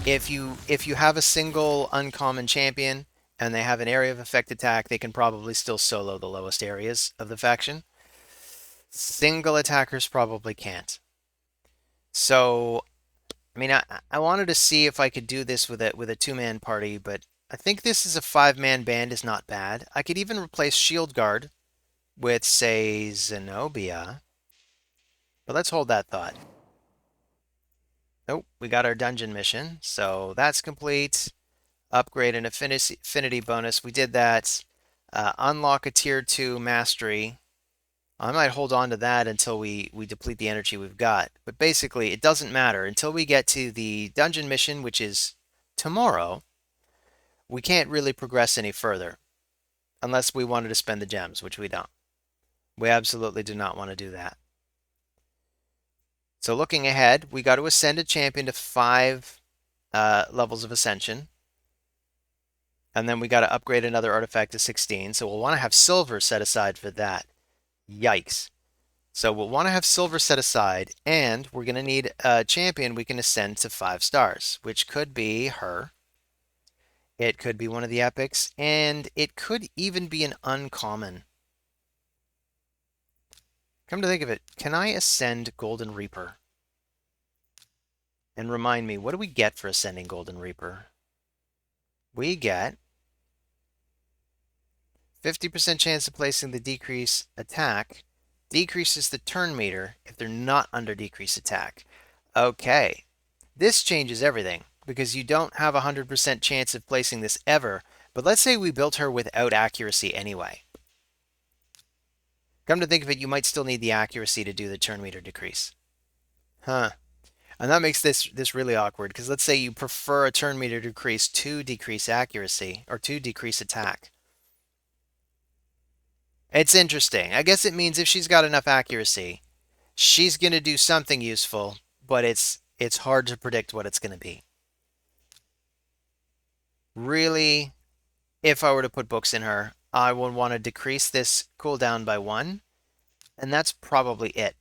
If you have a single uncommon champion and they have an area of effect attack, they can probably still solo the lowest areas of the faction. Single attackers probably can't. So, I mean, I wanted to see if I could do this with a two-man party, but I think this is a five-man band is not bad. I could even replace Shield Guard with, say, Zenobia. But let's hold that thought. Nope, we got our dungeon mission, so that's complete. Upgrade an affinity bonus. We did that. Unlock a tier 2 mastery. I might hold on to that until we deplete the energy we've got. But basically, it doesn't matter. Until we get to the dungeon mission, which is tomorrow, we can't really progress any further. Unless we wanted to spend the gems, which we don't. We absolutely do not want to do that. So looking ahead, we got to ascend a champion to 5 levels of ascension. And then we got to upgrade another artifact to 16. So we'll want to have silver set aside for that. Yikes. So we'll want to have silver set aside, and we're going to need a champion we can ascend to 5 stars, which could be her. It could be one of the epics, and it could even be an uncommon. Come to think of it, can I ascend Golden Reaper? And remind me, what do we get for ascending Golden Reaper? We get 50% chance of placing the decrease attack. Decreases the turn meter if they're not under decrease attack. Okay, this changes everything because you don't have a 100% chance of placing this ever. But let's say we built her without accuracy anyway. Come to think of it, you might still need the accuracy to do the turn meter decrease. Huh. And that makes this really awkward because let's say you prefer a turn meter decrease to decrease accuracy or to decrease attack. It's interesting. I guess it means if she's got enough accuracy, she's going to do something useful, but it's hard to predict what it's going to be. Really, if I were to put books in her, I would want to decrease this cooldown by 1, and that's probably it.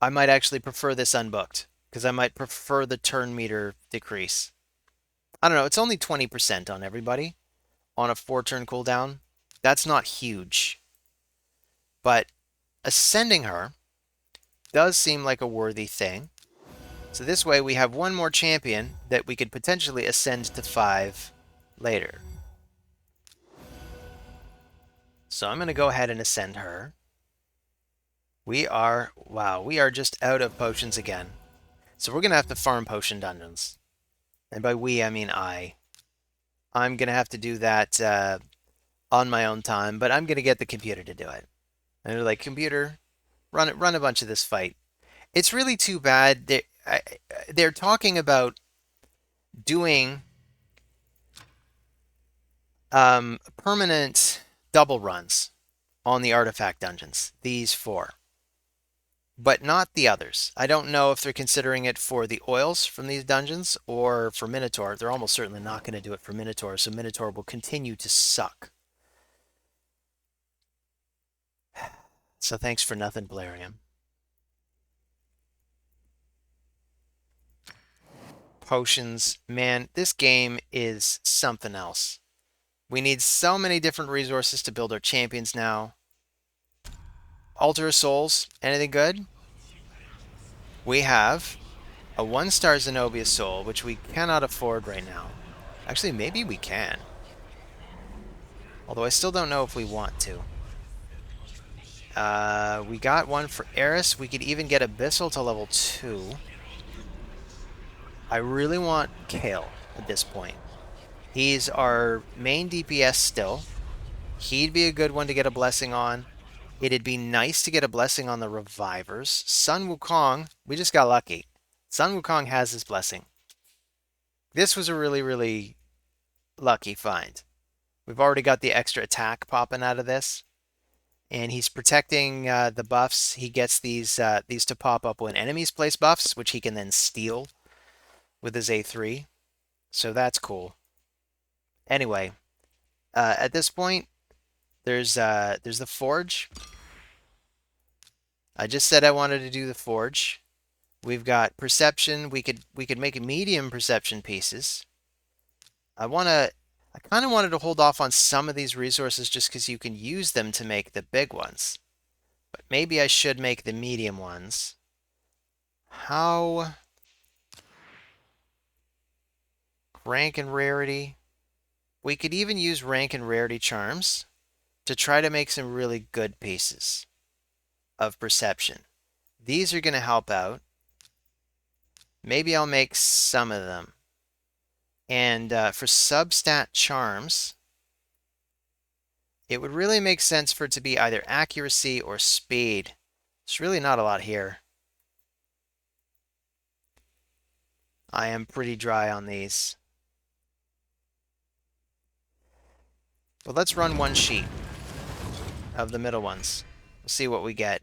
I might actually prefer this unbooked, because I might prefer the turn meter decrease. I don't know, it's only 20% on everybody on a 4-turn cooldown. That's not huge. But ascending her does seem like a worthy thing. So this way we have one more champion that we could potentially ascend to 5 later. So I'm going to go ahead and ascend her. Wow, we are just out of potions again. So we're going to have to farm potion dungeons. And by we, I mean I. I'm going to have to do that on my own time, but I'm going to get the computer to do it. And they're like, computer, run a bunch of this fight. It's really too bad. They're talking about doing permanent double runs on the artifact dungeons, these 4. But not the others. I don't know if they're considering it for the oils from these dungeons or for Minotaur. They're almost certainly not going to do it for Minotaur, so Minotaur will continue to suck. So thanks for nothing, Blarium. Potions. Man, this game is something else. We need so many different resources to build our champions now. Altar of Souls. Anything good? We have a 1-star Zenobia Soul, which we cannot afford right now. Actually, maybe we can. Although I still don't know if we want to. We got one for Eris. We could even get Abyssal to level 2. I really want Kale at this point. He's our main DPS still. He'd be a good one to get a blessing on. It'd be nice to get a blessing on the revivers. Sun Wukong, we just got lucky. Sun Wukong has his blessing. This was a really, really lucky find. We've already got the extra attack popping out of this. And he's protecting the buffs. He gets these to pop up when enemies place buffs, which he can then steal with his A3. So that's cool. Anyway, at this point, there's the Forge. I just said I wanted to do the Forge. We've got Perception. We could make medium Perception pieces. I kind of wanted to hold off on some of these resources just because you can use them to make the big ones. But maybe I should make the medium ones. How? Rank and rarity. We could even use rank and rarity charms to try to make some really good pieces of perception. These are going to help out. Maybe I'll make some of them. And for substat charms, it would really make sense for it to be either accuracy or speed. There's really not a lot here. I am pretty dry on these. But let's run one sheet of the middle ones. We'll see what we get.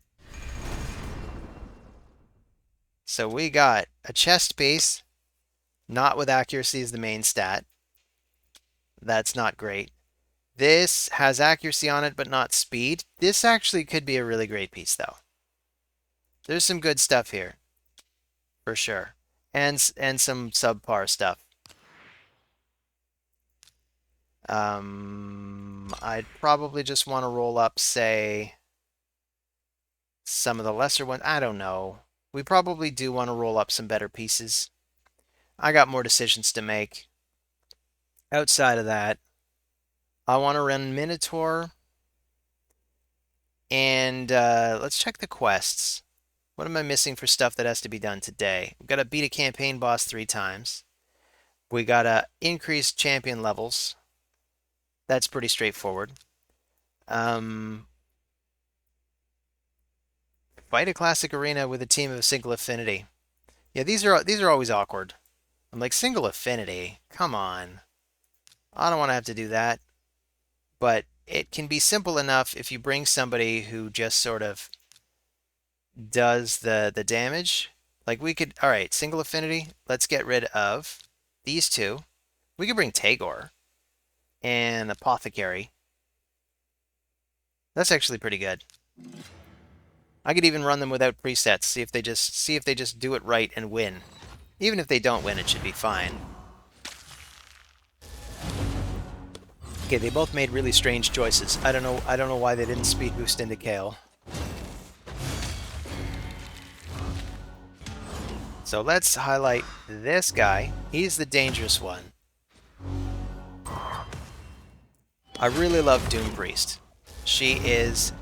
So we got a chest piece, not with accuracy as the main stat. That's not great. This has accuracy on it, but not speed. This actually could be a really great piece, though. There's some good stuff here, for sure. And some subpar stuff. I'd probably just want to roll up, say, some of the lesser ones. I don't know. We probably do want to roll up some better pieces. I got more decisions to make. Outside of that, I want to run Minotaur. And let's check the quests. What am I missing for stuff that has to be done today? We've got to beat a campaign boss 3 times. We got to increase champion levels. That's pretty straightforward. Fight a classic arena with a team of a single affinity. Yeah, these are always awkward. I'm like, single affinity? Come on. I don't want to have to do that. But it can be simple enough if you bring somebody who just sort of does the damage. Like we could, all right, single affinity. Let's get rid of these 2. We could bring Tagore and Apothecary. That's actually pretty good. I could even run them without presets, see if they just do it right and win. Even if they don't win, it should be fine. Okay, they both made really strange choices. I don't know why they didn't speed boost into Kale. So let's highlight this guy. He's the dangerous one. I really love Doom Priest. She is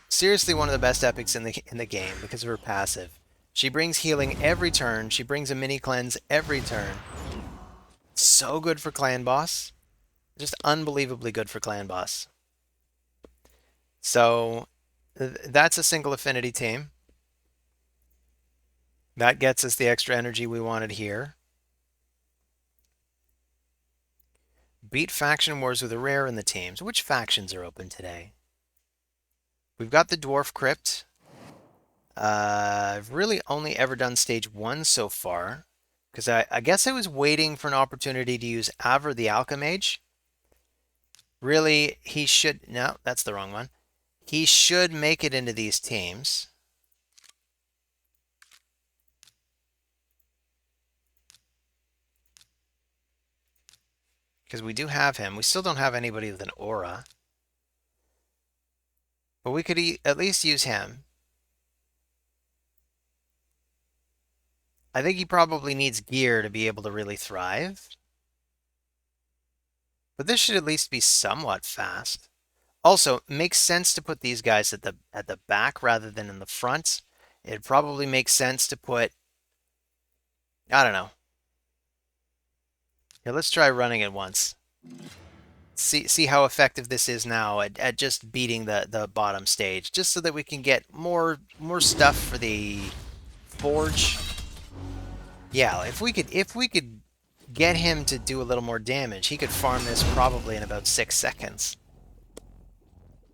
seriously one of the best epics in the game because of her passive. She brings healing every turn. She brings a mini cleanse every turn. So good for clan boss. Just unbelievably good for clan boss. So that's a single affinity team. That gets us the extra energy we wanted here. Beat faction wars with a rare in the teams. Which factions are open today? We've got the Dwarf Crypt. I've really only ever done stage 1 so far, because I guess I was waiting for an opportunity to use Aver the Alchemage. Really, he should... No, that's the wrong one. He should make it into these teams. Because we do have him. We still don't have anybody with an aura. But we could at least use him. I think he probably needs gear to be able to really thrive. But this should at least be somewhat fast. Also, it makes sense to put these guys at the back rather than in the front. It probably makes sense to put... I don't know. Here, let's try running it once. See how effective this is now at just beating the bottom stage, just so that we can get more stuff for the forge. Yeah, if we could get him to do a little more damage, he could farm this probably in about 6 seconds.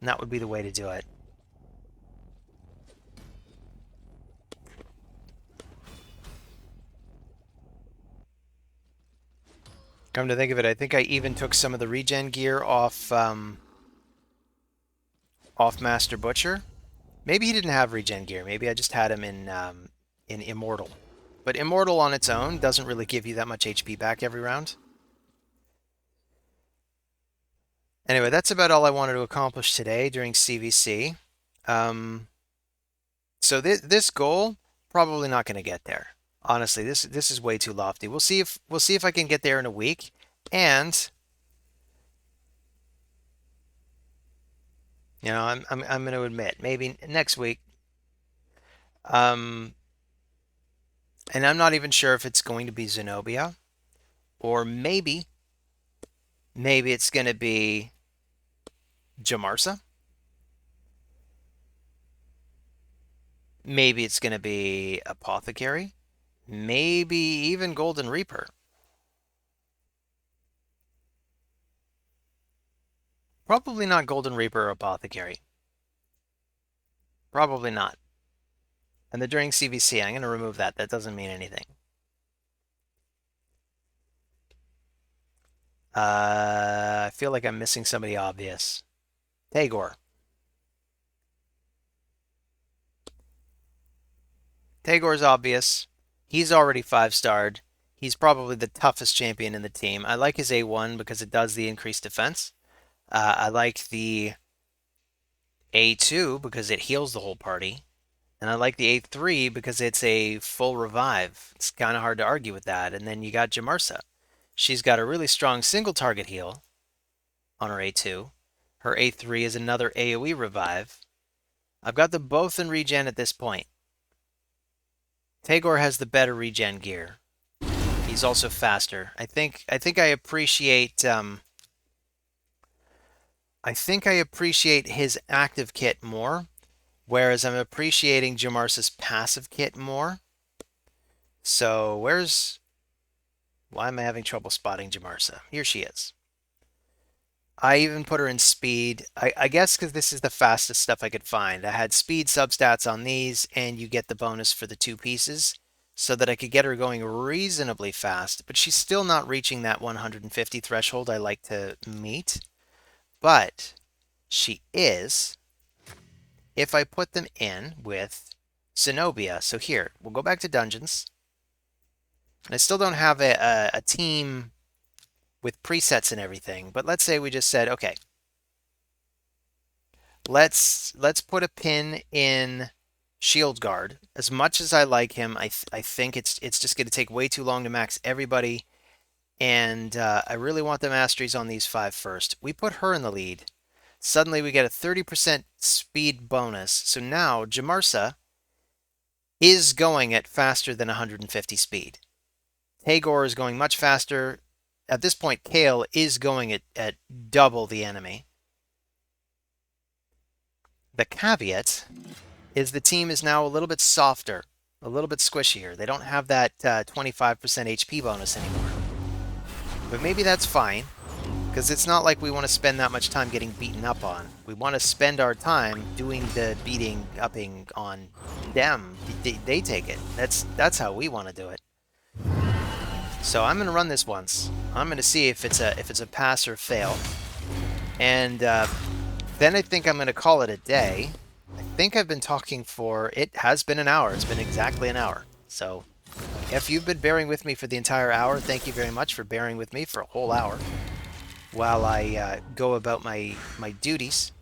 And that would be the way to do it. Come to think of it, I think I even took some of the regen gear off Master Butcher. Maybe he didn't have regen gear. Maybe I just had him in Immortal. But Immortal on its own doesn't really give you that much HP back every round. Anyway, that's about all I wanted to accomplish today during CvC. So this goal, probably not going to get there. Honestly, this is way too lofty. We'll see if I can get there in a week, and you know, I'm going to admit maybe next week. And I'm not even sure if it's going to be Zenobia, or maybe it's going to be Jamarsa. Maybe it's going to be Apothecary. Maybe even Golden Reaper. Probably not Golden Reaper or Apothecary. Probably not. And the during CvC, I'm going to remove that. That doesn't mean anything. I feel like I'm missing somebody obvious. Tagore. Tagore's obvious. He's already 5-starred. He's probably the toughest champion in the team. I like his A1 because it does the increased defense. I like the A2 because it heals the whole party. And I like the A3 because it's a full revive. It's kind of hard to argue with that. And then you got Jamarsa. She's got a really strong single target heal on her A2. Her A3 is another AoE revive. I've got them both in regen at this point. Tagore has the better regen gear. He's also faster. I think I appreciate his active kit more, whereas I'm appreciating Jamarsa's passive kit more. So why am I having trouble spotting Jamarsa? Here she is. I even put her in speed. I guess because this is the fastest stuff I could find. I had speed substats on these, and you get the bonus for the 2 pieces, so that I could get her going reasonably fast. But she's still not reaching that 150 threshold I like to meet. But she is if I put them in with Zenobia. So here, we'll go back to Dungeons. And I still don't have a team with presets and everything, but let's say we just said, okay, let's put a pin in Shield Guard. As much as I like him, I think it's just going to take way too long to max everybody, and I really want the masteries on these 5 first. We put her in the lead. Suddenly we get a 30% speed bonus. So now Jamarsa is going at faster than 150 speed. Tagore is going much faster. At this point, Kale is going at double the enemy. The caveat is the team is now a little bit softer, a little bit squishier. They don't have that 25% HP bonus anymore. But maybe that's fine, Because it's not like we want to spend that much time getting beaten up on. We want to spend our time doing the beating upping on them. They take it. That's how we want to do it. So I'm going to run this once. I'm going to see if it's a pass or fail. And then I think I'm going to call it a day. I think I've been talking for, it has been an hour. It's been exactly an hour. So if you've been bearing with me for the entire hour, thank you very much for bearing with me for a whole hour while I go about my duties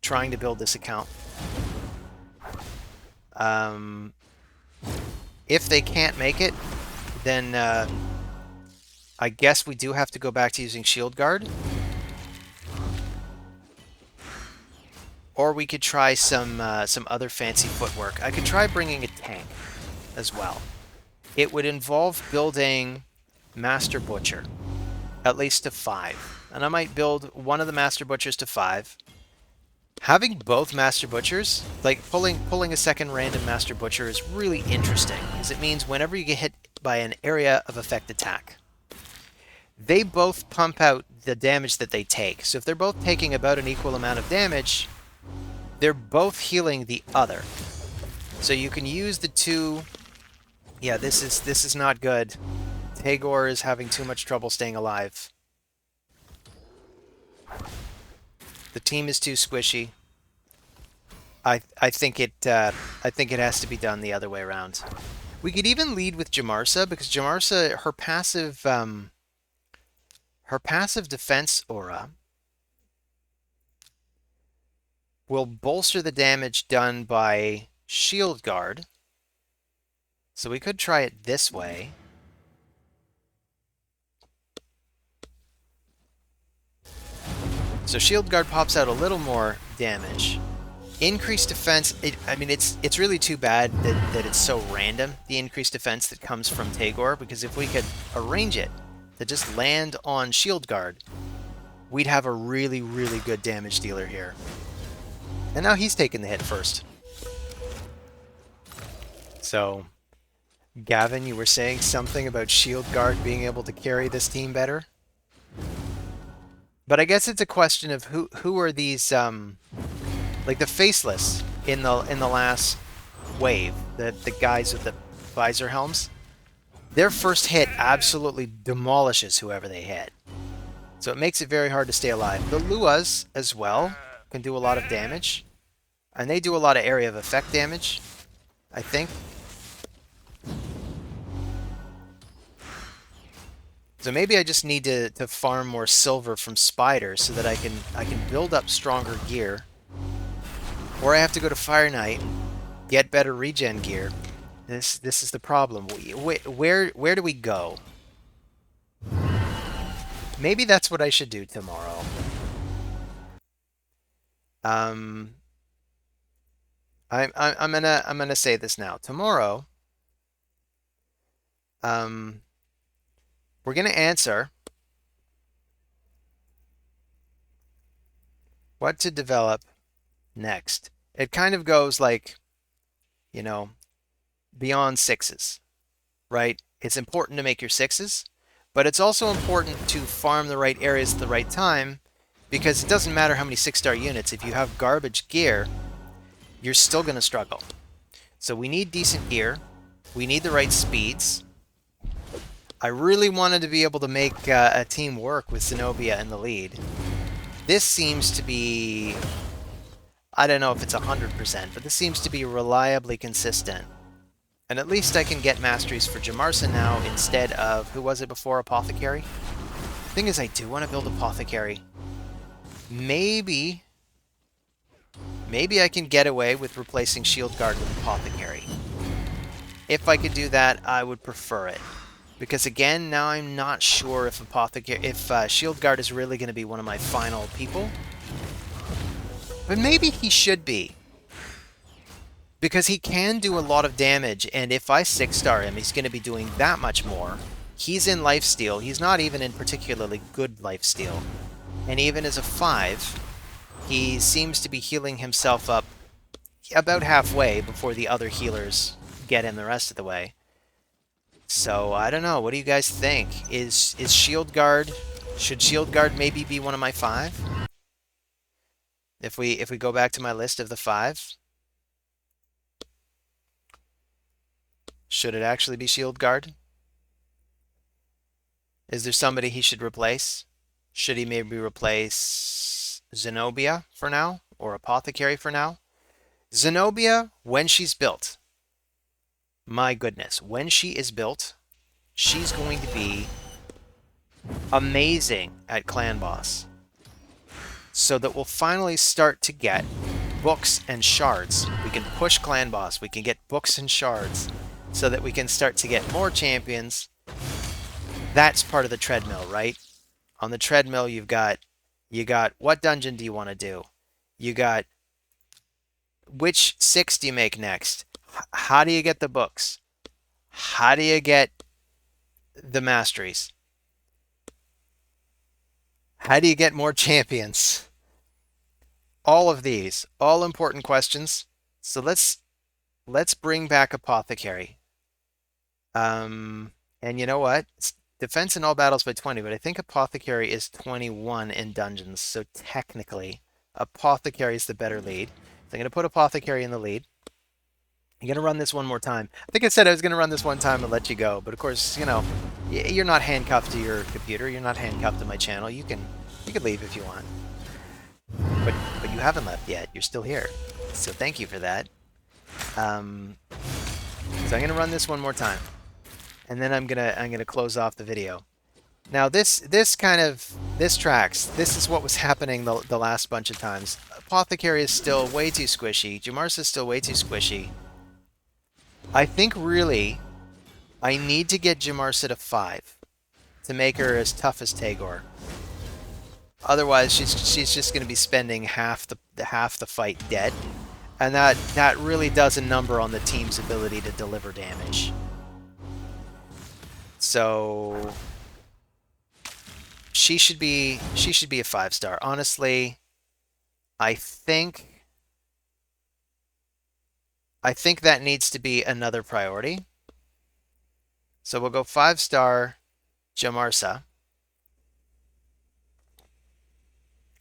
trying to build this account. If they can't make it, then I guess we do have to go back to using Shield Guard. Or we could try some other fancy footwork. I could try bringing a tank as well. It would involve building Master Butcher, at least to 5. And I might build one of the Master Butchers to 5. Having both Master Butchers, like pulling a second random Master Butcher is really interesting, because it means whenever you get hit by an area of effect attack, they both pump out the damage that they take. So if they're both taking about an equal amount of damage, they're both healing the other. So you can use the two. Yeah, this is not good. Tagor is having too much trouble staying alive. The team is too squishy. I think it has to be done the other way around. We could even lead with Jamarsa, because Jamarsa, her passive defense aura will bolster the damage done by Shield Guard. So we could try it this way. So Shield Guard pops out a little more damage. Increased defense, I mean, it's really too bad that it's so random, the increased defense that comes from Tagor, because if we could arrange it to just land on Shield Guard, we'd have a really, really good damage dealer here. And now he's taking the hit first. So, Gavin, you were saying something about Shield Guard being able to carry this team better? But I guess it's a question of who are these, like the Faceless in the last wave, the guys with the visor helms. Their first hit absolutely demolishes whoever they hit. So it makes it very hard to stay alive. The Luas, as well, can do a lot of damage. And they do a lot of area of effect damage, I think. So maybe I just need to farm more silver from spiders so that I can build up stronger gear. Or I have to go to Fire Knight, get better regen gear. This is the problem. Where do we go? Maybe that's what I should do tomorrow. I'm gonna say this now. Tomorrow, we're gonna answer what to develop next. It kind of goes like, you know, beyond 6s, right? It's important to make your 6s, but it's also important to farm the right areas at the right time, because it doesn't matter how many 6-star units. If you have garbage gear, you're still going to struggle. So we need decent gear. We need the right speeds. I really wanted to be able to make a team work with Zenobia in the lead. This seems to be, I don't know if it's 100%, but this seems to be reliably consistent. And at least I can get masteries for Jamarsa now instead of, who was it before, Apothecary? Thing is, I do want to build Apothecary. Maybe I can get away with replacing Shield Guard with Apothecary. If I could do that, I would prefer it. Because again, now I'm not sure if Shield Guard is really going to be one of my final people. But maybe he should be. Because he can do a lot of damage, and if I 6-star him, he's going to be doing that much more. He's in lifesteal. He's not even in particularly good lifesteal. And even as a 5, he seems to be healing himself up about halfway before the other healers get him the rest of the way. So, I don't know. What do you guys think? Is Shield Guard Should Shield Guard maybe be one of my 5? If we go back to my list of the 5, should it actually be Shield Guard? Is there somebody he should replace? Should he maybe replace Zenobia for now? Or Apothecary for now? Zenobia, when she's built, my goodness, when she is built, she's going to be amazing at Clan Boss. So that we'll finally start to get books and shards. We can push Clan Boss. We can get books and shards so that we can start to get more champions. That's part of the treadmill, right? On the treadmill, you got what dungeon do you want to do? You got which 6 do you make next? How do you get the books? How do you get the masteries? How do you get more champions? All of these, all important questions. So let's bring back Apothecary. And you know what? It's defense in all battles by 20, but I think Apothecary is 21 in dungeons. So technically, Apothecary is the better lead. So I'm going to put Apothecary in the lead. I'm going to run this one more time. I think I said I was going to run this one time and let you go. But of course, you know, you're not handcuffed to your computer. You're not handcuffed to my channel. You can leave if you want. But you haven't left yet. You're still here. So thank you for that. So I'm going to run this one more time. And then I'm gonna close off the video. Now this tracks. This is what was happening the last bunch of times. Apothecary is still way too squishy. Jamarsa is still way too squishy. I think really I need to get Jamarsa to 5 to make her as tough as Tagore. Otherwise she's just gonna be spending half the fight dead. And that really does a number on the team's ability to deliver damage. So she should be a 5-star. Honestly, I think that needs to be another priority. So we'll go 5-star Jamarsa.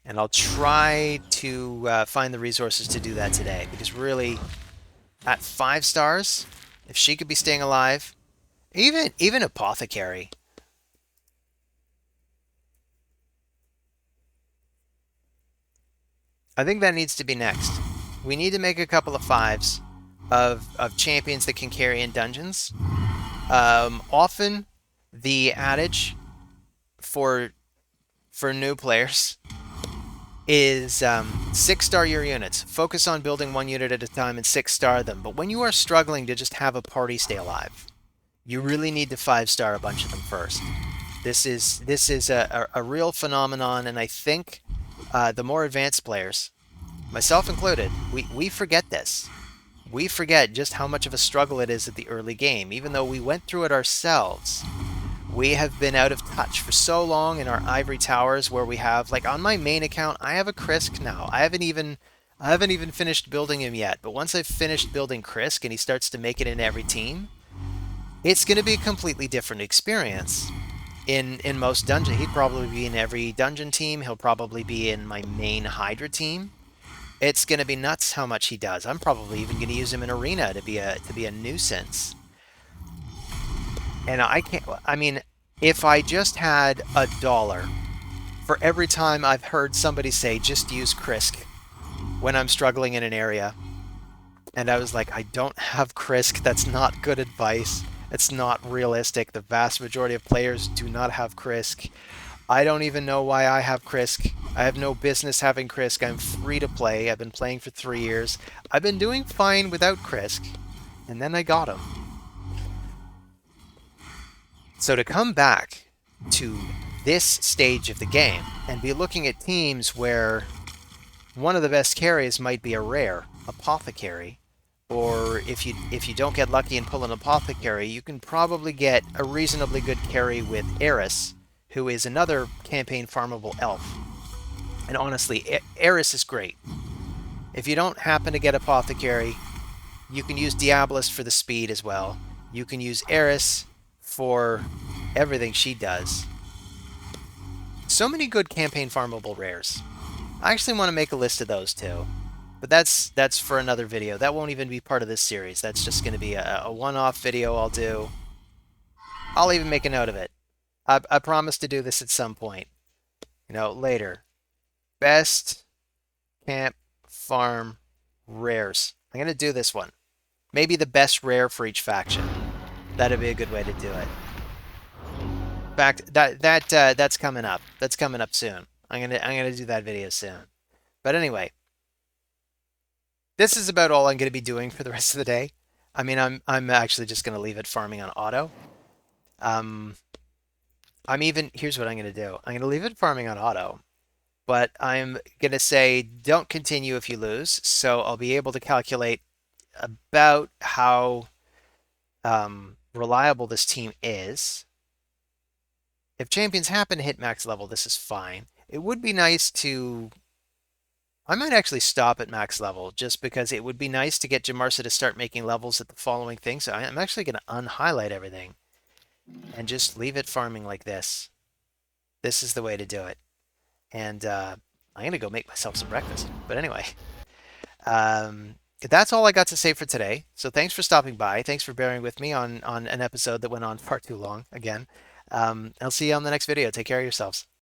And I'll try to find the resources to do that today. Because really, at 5 stars, if she could be staying alive, even Apothecary. I think that needs to be next. We need to make a couple of 5s of champions that can carry in dungeons. Often, the adage for new players is 6-star your units. Focus on building 1 unit at a time and 6-star them. But when you are struggling to just have a party stay alive, you really need to 5-star a bunch of them first. This is a real phenomenon, and I think the more advanced players, myself included, we forget this. We forget just how much of a struggle it is at the early game. Even though we went through it ourselves, we have been out of touch for so long in our ivory towers where we have, like on my main account, I have a Krisk now. I haven't even finished building him yet, but once I've finished building Krisk and he starts to make it in every team, it's going to be a completely different experience in most dungeons. He'd probably be in every dungeon team. He'll probably be in my main Hydra team. It's going to be nuts how much he does. I'm probably even going to use him in Arena to be a nuisance. And I mean, if I just had $1 for every time I've heard somebody say, just use Krisk when I'm struggling in an area, and I was like, I don't have Krisk, that's not good advice. It's not realistic. The vast majority of players do not have Krisk. I don't even know why I have Krisk. I have no business having Krisk. I'm free to play. I've been playing for 3 years. I've been doing fine without Krisk. And then I got him. So to come back to this stage of the game and be looking at teams where one of the best carries might be a rare Apothecary, or if you don't get lucky and pull an Apothecary, you can probably get a reasonably good carry with Eris, who is another campaign farmable elf. And honestly, Eris is great. If you don't happen to get Apothecary, you can use Diabolus for the speed as well. You can use Eris for everything she does. So many good campaign farmable rares. I actually want to make a list of those too. But that's for another video. That won't even be part of this series. That's just going to be a one-off video I'll do. I'll even make a note of it. I promise to do this at some point. Later. Best camp farm rares. I'm going to do this one. Maybe the best rare for each faction. That'd be a good way to do it. In fact, that's coming up. That's coming up soon. I'm gonna do that video soon. But anyway, this is about all I'm gonna be doing for the rest of the day. I mean, I'm actually just gonna leave it farming on auto. Here's what I'm gonna do. I'm gonna leave it farming on auto, but I'm gonna say don't continue if you lose. So I'll be able to calculate about how reliable this team is. If champions happen to hit max level, this is fine. It would be nice to... I might actually stop at max level just because it would be nice to get Jamarsa to start making levels at the following thing. So I'm actually going to unhighlight everything and just leave it farming like this. This is the way to do it. And I'm going to go make myself some breakfast. But anyway, that's all I got to say for today. So thanks for stopping by. Thanks for bearing with me on an episode that went on far too long again. I'll see you on the next video. Take care of yourselves.